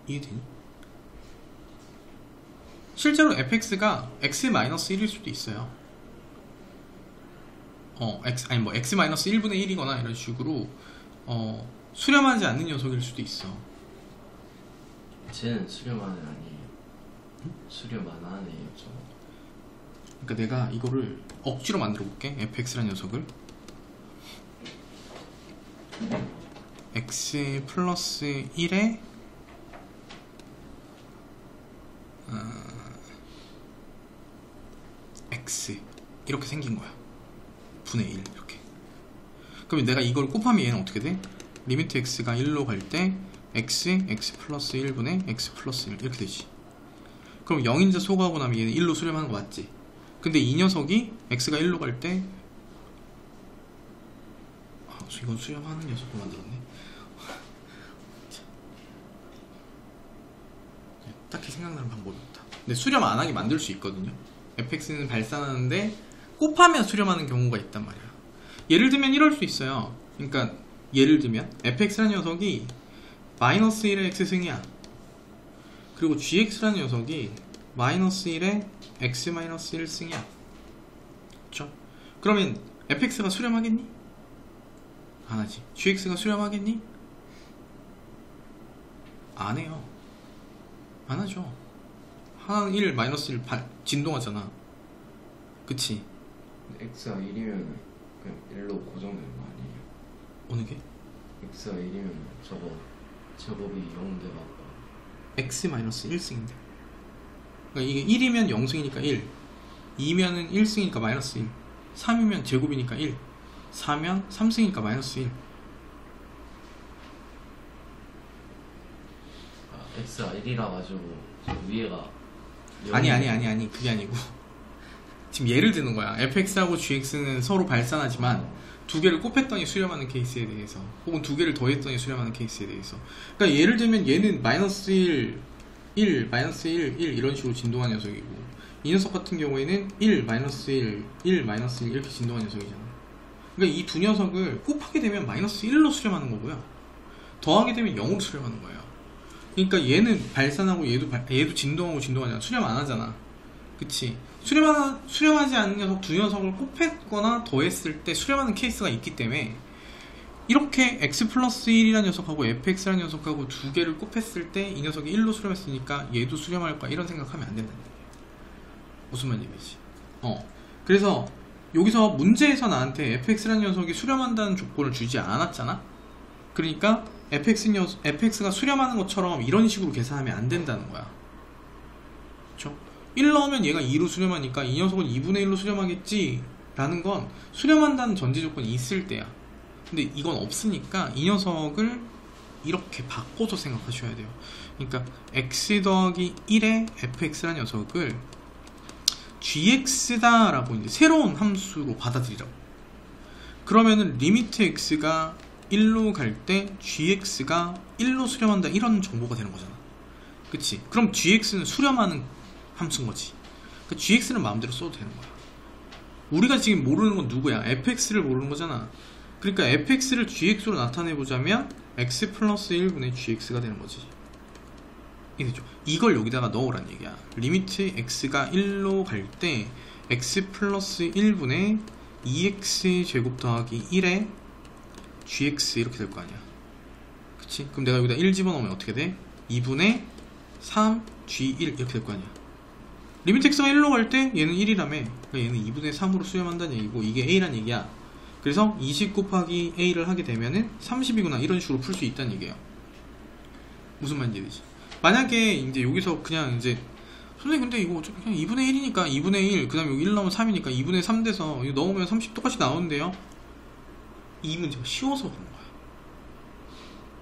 이해되니? 실제로 fx가 x-1일 수도 있어요. x-1분의 1이거나 이런 식으로 수렴하지 않는 녀석일 수도 있어. 쟤는 수렴하는 아니에요. 수렴 안 하네요. 저. 그러니까 내가 이거를 억지로 만들어 볼게. fx라는 녀석을 x 플러스 1에 x 이렇게 생긴 거야. 분의 1 이렇게. 그러면 내가 이걸 곱하면 얘는 어떻게 돼? 리미트 x가 1로 갈 때 x 플러스 1분의 x 플러스 1 이렇게 되지. 그럼 0인자 소거하고 나면 얘는 1로 수렴하는 거 맞지? 근데 이 녀석이 x가 1로 갈 때 이건 수렴하는 녀석을 만들었네. 딱히 생각나는 방법이 없다. 근데 수렴 안 하게 만들 수 있거든요. fx는 발산하는데 곱하면 수렴하는 경우가 있단 말이야. 예를 들면 이럴 수 있어요. 그러니까 예를 들면 fx라는 녀석이 마이너스 1의 x승이야. 그리고 gx라는 녀석이 마이너스 1의 x 마이너스 1승이야. 그쵸? 그러면 fx가 수렴하겠니? 안 하지. gx가 수렴하겠니? 안 해요. 안 하죠. 하나는 1 마이너스 1 진동하잖아. 그치? x가 1이면 그냥 1로 고정되는 거 아니에요? 어느 게? x가 1이면 저거 제곱이 0 돼갖고 x 마이너스 1승인데, 그러니까 이게 1이면 0승이니까 1, 2면은 1승이니까 마이너스 1, 3이면 제곱이니까 1, 4면 3승이니까 마이너스 1. 아, x가 1이라 가지고 저 위에가 아니 그게 아니고 지금 예를 드는 거야. fx하고 gx는 서로 발산하지만 두 개를 곱했더니 수렴하는 케이스에 대해서, 혹은 두 개를 더했더니 수렴하는 케이스에 대해서. 그러니까 예를 들면 얘는 마이너스 1, 마이너스 1 이런 식으로 진동한 녀석이고, 이 녀석 같은 경우에는 1, 마이너스 1 마이너스 1 이렇게 진동한 녀석이잖아. 그러니까 이 두 녀석을 곱하게 되면 마이너스 1로 수렴하는 거고요, 더하게 되면 0으로 수렴하는 거예요. 그러니까 얘는 발산하고 얘도 진동하고 진동하잖아. 수렴 안 하잖아. 그치? 수렴하지 않는 녀석 두 녀석을 곱했거나 더했을 때 수렴하는 케이스가 있기 때문에, 이렇게 x 플러스 1이라는 녀석하고 fx라는 녀석하고 두 개를 곱했을 때 이 녀석이 1로 수렴했으니까 얘도 수렴할 거야, 이런 생각하면 안 된다는 얘기야. 무슨 말인지. 그래서 여기서 문제에서 나한테 fx라는 녀석이 수렴한다는 조건을 주지 않았잖아. 그러니까 fx가 수렴하는 것처럼 이런 식으로 계산하면 안 된다는 거야. 그쵸? 1 넣으면 얘가 2로 수렴하니까 이 녀석은 2분의 1로 수렴하겠지 라는 건 수렴한다는 전제 조건이 있을 때야. 근데 이건 없으니까 이 녀석을 이렇게 바꿔서 생각하셔야 돼요. 그러니까 x 더하기 1의 fx라는 녀석을 gx다 라고 이제 새로운 함수로 받아들이라고. 그러면은 리미트 x가 1로 갈 때 gx가 1로 수렴한다, 이런 정보가 되는 거잖아. 그치? 그럼 gx는 수렴하는 함수인 거지. 그러니까 gx는 마음대로 써도 되는 거야. 우리가 지금 모르는 건 누구야? fx를 모르는 거잖아. 그러니까 fx를 gx로 나타내보자면 x 플러스 1분의 gx가 되는 거지. 이해되죠? 이걸 여기다가 넣으란 얘기야. 리미트 x가 1로 갈 때 x 플러스 1분의 2x 제곱 더하기 1의 gx 이렇게 될 거 아니야. 그치? 그럼 내가 여기다 1 집어넣으면 어떻게 돼? 2분의 3 g1 이렇게 될 거 아니야. 리미트 x가 1로 갈 때 얘는 1이라며. 그러니까 얘는 2분의 3으로 수렴한다는 얘기고, 이게 a란 얘기야. 그래서 20 곱하기 a를 하게 되면은 30이구나, 이런 식으로 풀 수 있다는 얘기예요. 무슨 말인지 되지? 만약에 이제 여기서 그냥 이제 선생님 근데 이거 그냥 2분의 1이니까 2분의 1, 그 다음에 여기 1 넣으면 3이니까 2분의 3 돼서 이거 넣으면 30 똑같이 나오는데요? 이 문제가 쉬워서 그런 거야.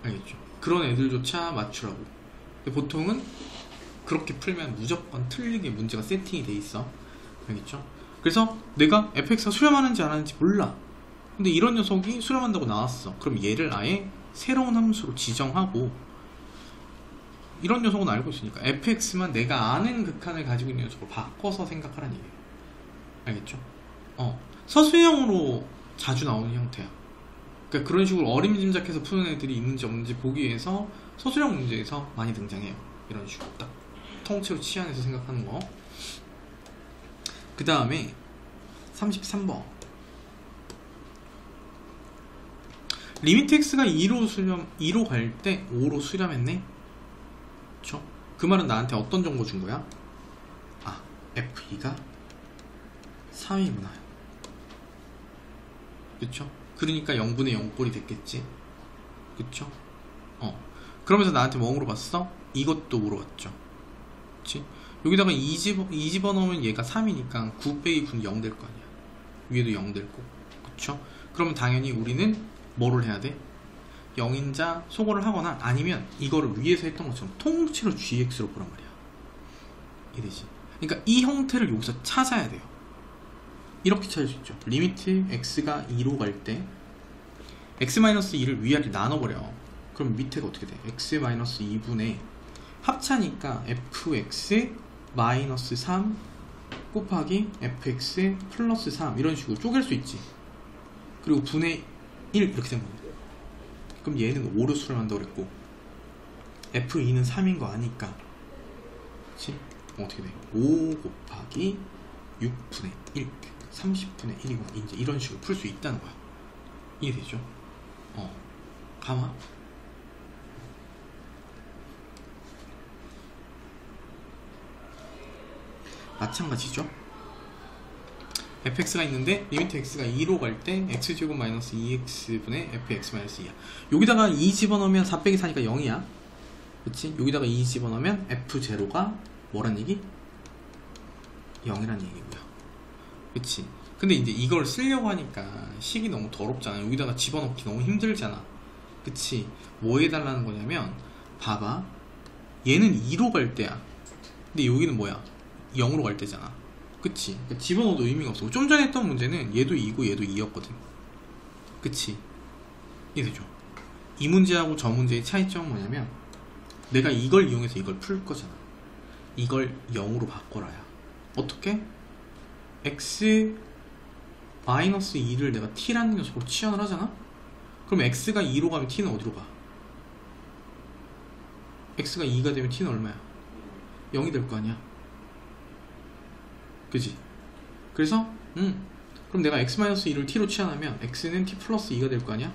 알겠죠? 그런 애들조차 맞추라고. 근데 보통은 그렇게 풀면 무조건 틀리게 문제가 세팅이 돼 있어. 알겠죠? 그래서 내가 fx가 수렴하는지 안 하는지 몰라. 근데 이런 녀석이 수렴한다고 나왔어. 그럼 얘를 아예 새로운 함수로 지정하고, 이런 녀석은 알고 있으니까 fx만 내가 아는 극한을 가지고 있는 녀석을 바꿔서 생각하라는 얘기예요. 알겠죠? 서술형으로 자주 나오는 형태야. 그러니까 그런 식으로 어림짐작해서 푸는 애들이 있는지 없는지 보기 위해서 서술형 문제에서 많이 등장해요. 이런 식으로 딱 통째로 치환해서 생각하는 거. 그 다음에 33번. 리미트 x가 2로 갈 때 5로 수렴했네? 그쵸? 그 말은 나한테 어떤 정보 준 거야? 아, f2가 3이구나. 그쵸? 그러니까 0분의 0꼴이 됐겠지? 그쵸? 그러면서 나한테 뭐 물어봤어? 이것도 물어봤죠. 그치? 여기다가 2 집어넣으면 얘가 3이니까 9 빼기 9는 0 될 거 아니야. 위에도 0 될 거고. 그쵸? 그러면 당연히 우리는 뭐를 해야 돼? 0인자 소거를 하거나, 아니면 이거를 위에서 했던 것처럼 통째로 gx로 보란 말이야. 이해되지? 그러니까 이 형태를 여기서 찾아야 돼요. 이렇게 찾을 수 있죠. 리미트 x가 2로 갈 때 x-2를 위아래 나눠버려. 그럼 밑에가 어떻게 돼? x-2분의 합차니까 fx-3 곱하기 fx 플러스 3 이런 식으로 쪼갤 수 있지. 그리고 분의 1 이렇게 된 겁니다. 그럼 얘는 5로 수렴한다고 그랬고, f2는 3인 거 아니까, 그치? 어떻게 돼? 5 곱하기 6분의 1 30분의 1이구나. 이제 이런 식으로 풀 수 있다는 거야. 이해되죠? 가마. 마찬가지죠. fx가 있는데 리미트 x가 2로 갈 때 x제곱 마이너스 2x분의 fx 마이너스 2야. 여기다가 2 집어넣으면 4 빼기 4니까 0이야. 그치? 여기다가 2 집어넣으면 f0가 뭐란 얘기? 0이란 얘기고요. 그치? 근데 이제 이걸 쓰려고 하니까 식이 너무 더럽잖아. 여기다가 집어넣기 너무 힘들잖아. 그치? 뭐 해달라는 거냐면 봐봐, 얘는 2로 갈 때야. 근데 여기는 뭐야? 0으로 갈 때잖아. 그치? 그러니까 집어넣어도 의미가 없어. 좀 전에 했던 문제는 얘도 2고 얘도 2였거든. 그치? 이해되죠? 이 문제하고 저 문제의 차이점은 뭐냐면 내가 이걸 이용해서 이걸 풀 거잖아. 이걸 0으로 바꿔라야. 어떻게? x 마이너스 2를 내가 t라는 녀석으로 치환을 하잖아? 그럼 x가 2로 가면 t는 어디로 가? x가 2가 되면 t는 얼마야? 0이 될 거 아니야? 그지? 그래서 그럼 내가 x-2를 t로 치환하면 x는 t 플러스 2가 될 거 아니야?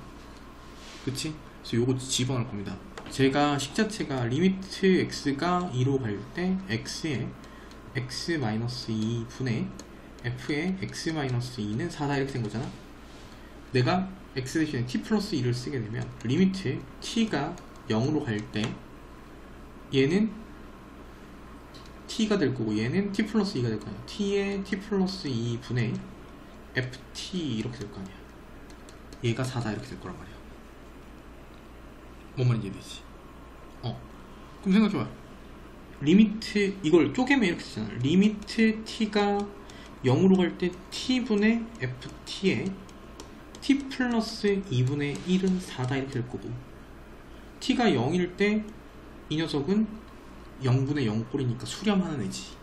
그치? 그래서 요거 집어넣을 겁니다. 제가 식 자체가 리미트 x가 2로 갈 때 x에 x-2분의 f의 x-2는 4다 이렇게 된 거잖아. 내가 x 대신에 t 플러스 2를 쓰게 되면 리미트 t가 0으로 갈 때 얘는 t가 될 거고 얘는 t 플러스 2가 될 거 아니야. t의 t 플러스 2분의 ft 이렇게 될 거 아니야. 얘가 4다 이렇게 될 거란 말이야. 뭔 말인지 이해되지? 그럼 생각해봐. 리미트 이걸 쪼개면 이렇게 되잖아. 리미트 t가 0으로 갈 때 t분의 ft에 t 플러스 2분의 1은 4다 이렇게 될 거고, t가 0일 때 이 녀석은 0분의 0꼴이니까 수렴하는 애지.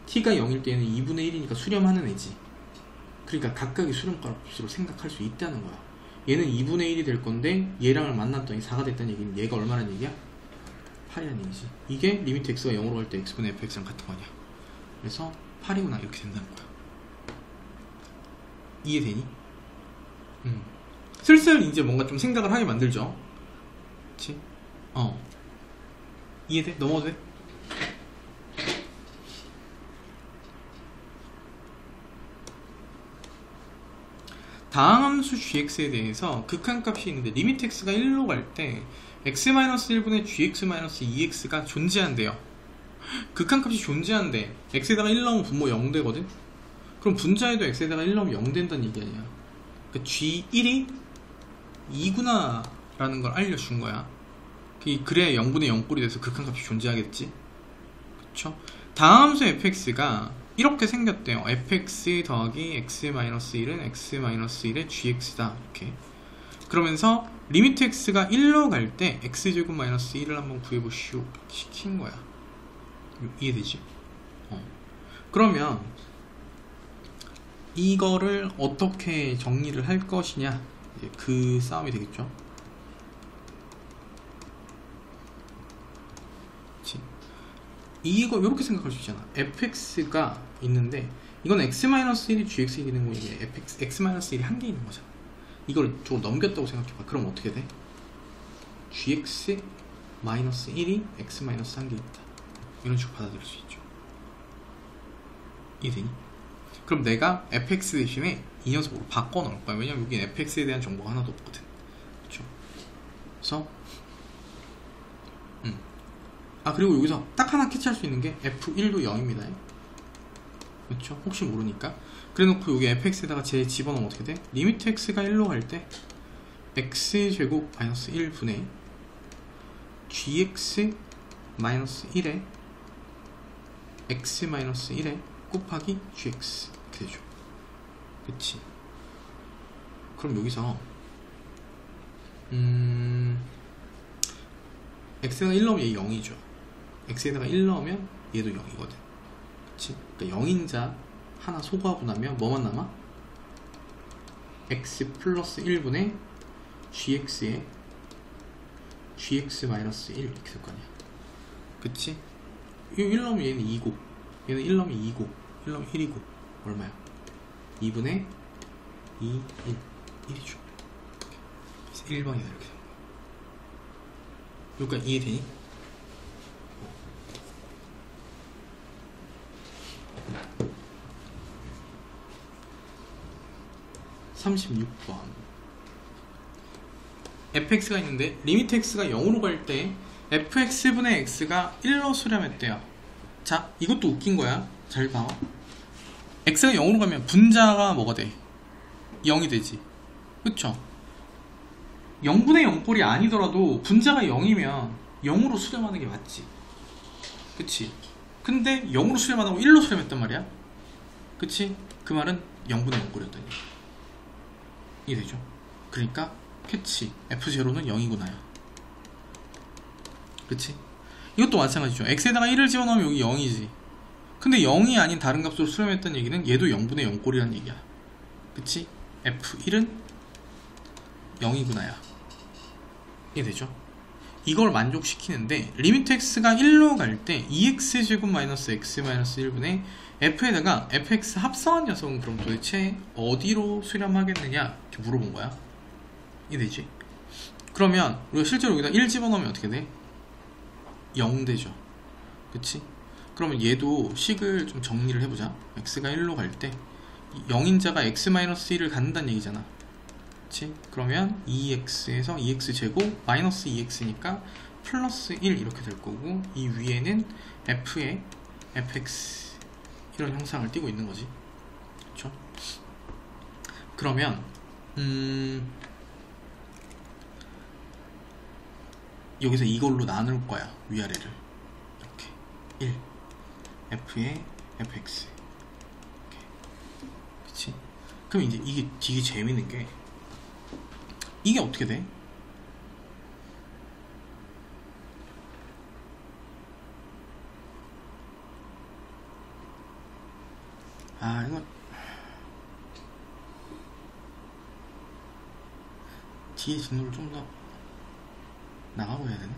t가 0일 때는 2분의 1이니까 수렴하는 애지. 그러니까 각각의 수렴값으로 생각할 수 있다는 거야. 얘는 2분의 1이 될 건데 얘랑을 만났더니 4가 됐다는 얘기는 얘가 얼마란 얘기야? 8이라는 얘기지. 이게 리미트 x가 0으로 갈 때 x분의 fx랑 같은 거 아니야. 그래서 8이구나 이렇게 된다는 거야. 이해되니? 슬슬 이제 뭔가 좀 생각을 하게 만들죠. 그치? 이해돼? 넘어도 돼? 다항함수 gx에 대해서 극한값이 있는데 리미트 x가 1로 갈 때 x-1분의 gx-2x가 존재한대요. 극한값이 존재한대. x에다가 1 넣으면 분모 0 되거든? 그럼 분자에도 x에다가 1 넣으면 0 된다는 얘기 아니야. 그러니까 g1이 2구나 라는 걸 알려준 거야. 그래야 0분의 0꼴이 돼서 극한값이 존재하겠지. 그쵸? 다항함수 fx가 이렇게 생겼대요. fx 더하기 x-1은 x-1의 gx다 이렇게. 그러면서 리미트 x가 1로 갈 때 x제곱 마이너스 1을 한번 구해보시오 시킨 거야. 이해되지? 그러면 이거를 어떻게 정리를 할 것이냐, 이제 그 싸움이 되겠죠. 그치? 이거 이렇게 생각할 수 있잖아. fx가 있는데 이건 x-1이 gx에 있는 거, 이게 x-1이 한 개 있는 거잖아. 이걸 좀 넘겼다고 생각해봐. 그럼 어떻게 돼? gx-1이 x-한 개 있다. 이런 식으로 받아들일 수 있죠. 이해되니? 그럼 내가 fx 대신에 이 녀석으로 바꿔 놓을 거야. 왜냐면 여기 fx에 대한 정보가 하나도 없거든. 그쵸? 그래서 그리고 여기서 딱 하나 캐치할 수 있는 게 f1도 0입니다. 그렇죠? 혹시 모르니까. 그래 놓고 여기 fx에다가 제 집어넣으면 어떻게 돼? 리미트 x가 1로 갈 때 x제곱 마이너스 1분의 gx 마이너스 1에 x 마이너스 1에 곱하기 gx 이렇게 되죠. 그치? 그럼 여기서 x에다가 1 넣으면 얘 0이죠. x에다가 1 넣으면 얘도 0이거든. 그치? 그러니까 0인자 하나 소거하고 나면 뭐만 남아? x 플러스 1분의 gx에 gx 마이너스 1 이렇게 될 거 아니야. 그치? 이 1 넣으면 얘는 2고, 얘는 1 넣으면 2고, 1 넣으면 1이고, 얼마야? 2분의 2, 1, 1이죠. 그래서 1번이다 이렇게 되는 거야. 여기까지 이해되니? 36번. fx가 있는데 리미트 x가 0으로 갈 때 fx분의 x가 1로 수렴했대요. 자, 이것도 웃긴 거야. 잘 봐. x가 0으로 가면 분자가 뭐가 돼? 0이 되지. 그쵸? 0분의 0꼴이 아니더라도 분자가 0이면 0으로 수렴하는 게 맞지. 그치? 근데 0으로 수렴 안 하고 1로 수렴했단 말이야. 그치? 그 말은 0분의 0꼴이었다니. 이해되죠? 그러니까 캐치 F0는 0이구나요. 그치? 이것도 마찬가지죠. x에다가 1을 집어넣으면 여기 0이지. 근데 0이 아닌 다른 값으로 수렴했다는 얘기는 얘도 0분의 0꼴이라는 얘기야. 그치? F1은 0이구나요. 이해되죠? 이걸 만족시키는데 리미트 x가 1로 갈 때 2x제곱 마이너스 x 마이너스 1분의 f에다가 fx 합성한 녀석은 그럼 도대체 어디로 수렴하겠느냐 이렇게 물어본 거야. 이해되지? 그러면 우리가 실제로 여기다 1 집어넣으면 어떻게 돼? 0 되죠. 그치? 그러면 얘도 식을 좀 정리를 해보자. x가 1로 갈 때 0인자가 x 마이너스 1을 갖는다는 얘기잖아. 그치? 그러면 2x에서 2x제곱 마이너스 2x니까 플러스 1 이렇게 될 거고, 이 위에는 f에 fx 이런 형상을 띠고 있는 거지. 그쵸? 그러면 여기서 이걸로 나눌 거야. 위아래를 이렇게 1 f에 fx 이렇게. 그치? 그럼 이제 이게 되게 재밌는 게 이게 어떻게 돼? 아, 이거 뒤에 진도를 좀 더 나가고 해야 되나?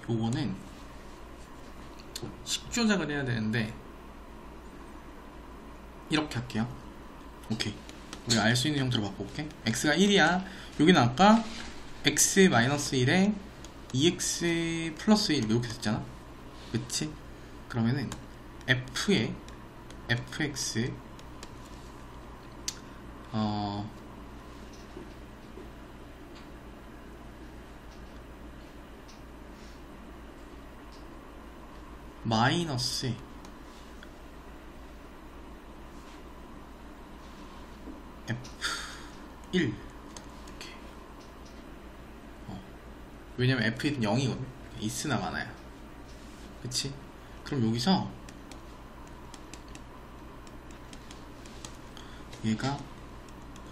요거는 식조작을 해야 되는데 이렇게 할게요. 오케이, 우리가 알 수 있는 형태로 바꿔볼게. x가 1이야 여기는 아까 x 마이너스 1에 2x 플러스 1 이렇게 됐잖아. 그치? 그러면은 f에 fx 마이너스 F1 이렇게. 왜냐면 F1은 0이거든. 있으나 마나야. 그치? 그럼 여기서 얘가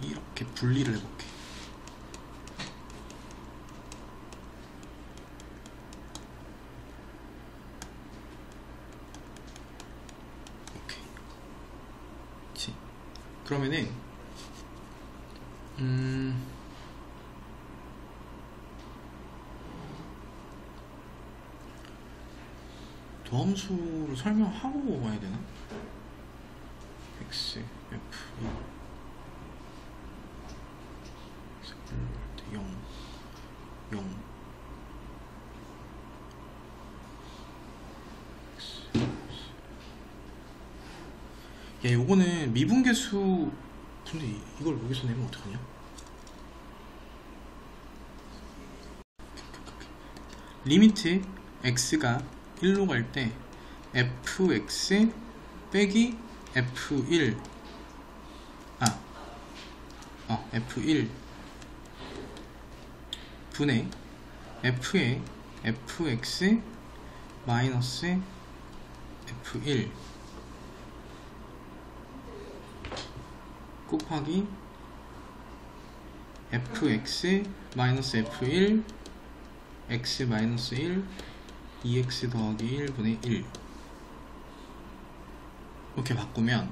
이렇게 분리를 해볼게. 그러면은 도함수를 설명하고 와야 되나? x, f, 0, 0 야, 요거는 미분계수. 근데 이걸 여기서 내면 어떡하냐? 리미트 x가 1로 갈 때 fx 빼기 f1 f1 분의 f의 fx 마이너스 f1 곱하기 fx 마이너스 f1 x 마이너스 1 2x 더하기 1분의 1 이렇게 바꾸면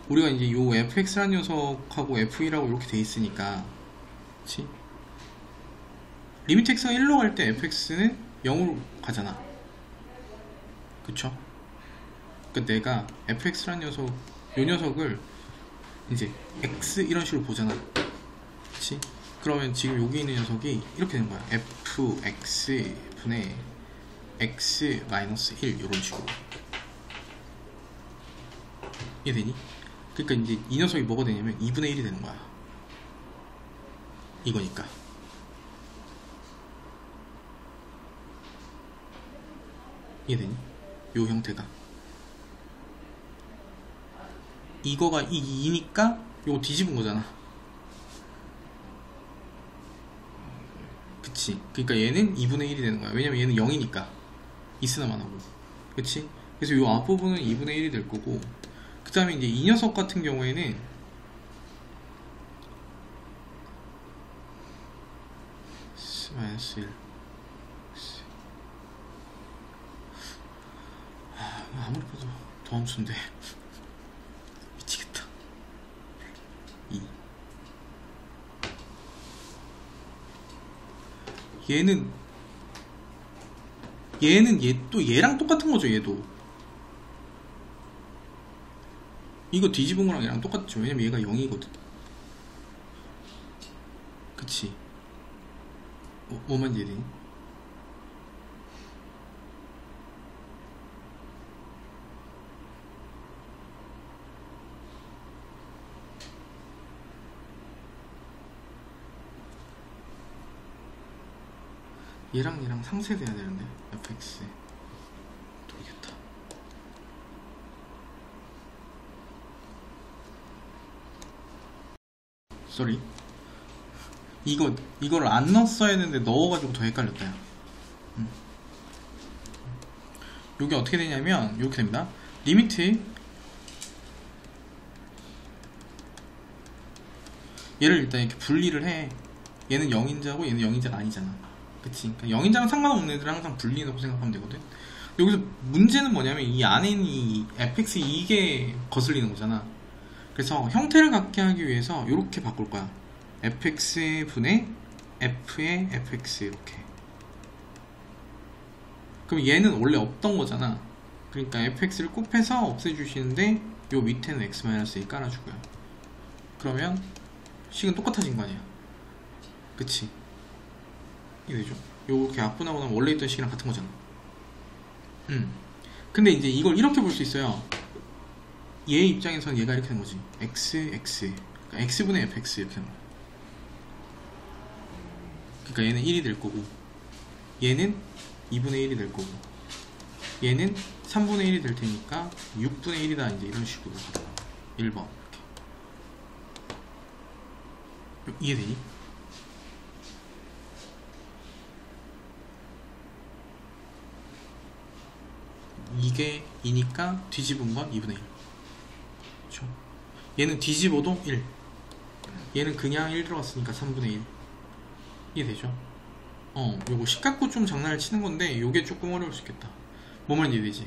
우리가 이제 요 fx라는 녀석하고 f1하고 이렇게 돼 있으니까 그치? 리미트 x가 1로 갈 때 fx는 0으로 가잖아 그쵸? 그러니까 내가 fx라는 녀석 요 녀석을 이제 x 이런 식으로 보잖아 그치? 그러면 지금 여기 있는 녀석이 이렇게 되는 거야 fx 분의 x 마이너스 1 이런 식으로 이해되니? 그러니까 이제 이 녀석이 뭐가 되냐면 2분의 1이 되는 거야 이거니까 이해되니? 요 형태가 이거가 이 2니까 요거 뒤집은 거잖아 그치? 그러니까 얘는 2분의 1이 되는 거야 왜냐면 얘는 0이니까 있으나만 하고 그치? 그래서 요 앞부분은 2분의 1이 될 거고 그 다음에 이제 이 녀석 같은 경우에는 마이너스 1 아무리 봐도 더 함수인데 미치겠다 2 얘는 얘 또 얘랑 똑같은 거죠 얘도 이거 뒤집은 거랑 얘랑 똑같죠 왜냐면 얘가 0이거든 그치 뭐만 이해되니? 얘랑 상쇄돼야 되는데 fx 모르겠다 쏘리 이걸 안 넣었어야 했는데 넣어가지고 더 헷갈렸다 야. 요게 어떻게 되냐면 이렇게 됩니다 리미트 얘를 일단 이렇게 분리를 해 얘는 0인자고 얘는 0인자가 아니잖아 그치? 그러니까 0인자랑 상관없는 애들을 항상 분리해놓고 생각하면 되거든 여기서 문제는 뭐냐면 이 안에 있는 이 fx 이게 거슬리는 거잖아 그래서 형태를 갖게 하기 위해서 이렇게 바꿀 거야 fx 분의 f의 fx 이렇게 그럼 얘는 원래 없던 거잖아 그러니까 fx를 곱해서 없애주시는데 요 밑에는 x-1 깔아주고요 그러면 식은 똑같아진 거 아니야 그치? 이해되죠? 요렇게 약분하고 나면 원래 있던 식이랑 같은 거잖아 근데 이제 이걸 이렇게 볼 수 있어요 얘 입장에서는 얘가 이렇게 된 거지 x 그러니까 x분의 fx 이렇게 된 거야 그러니까 얘는 1이 될 거고 얘는 2분의 1이 될 거고 얘는 3분의 1이 될 테니까 6분의 1이다 이제 이런 식으로 1번 이렇게 이해되니? 이게 2니까 뒤집은 건 2분의 1 그렇죠? 얘는 뒤집어도 1 얘는 그냥 1 들어갔으니까 3분의 1 이해되죠? 요거 식 갖고 좀 장난을 치는 건데 요게 조금 어려울 수 있겠다 뭐만 이해되지?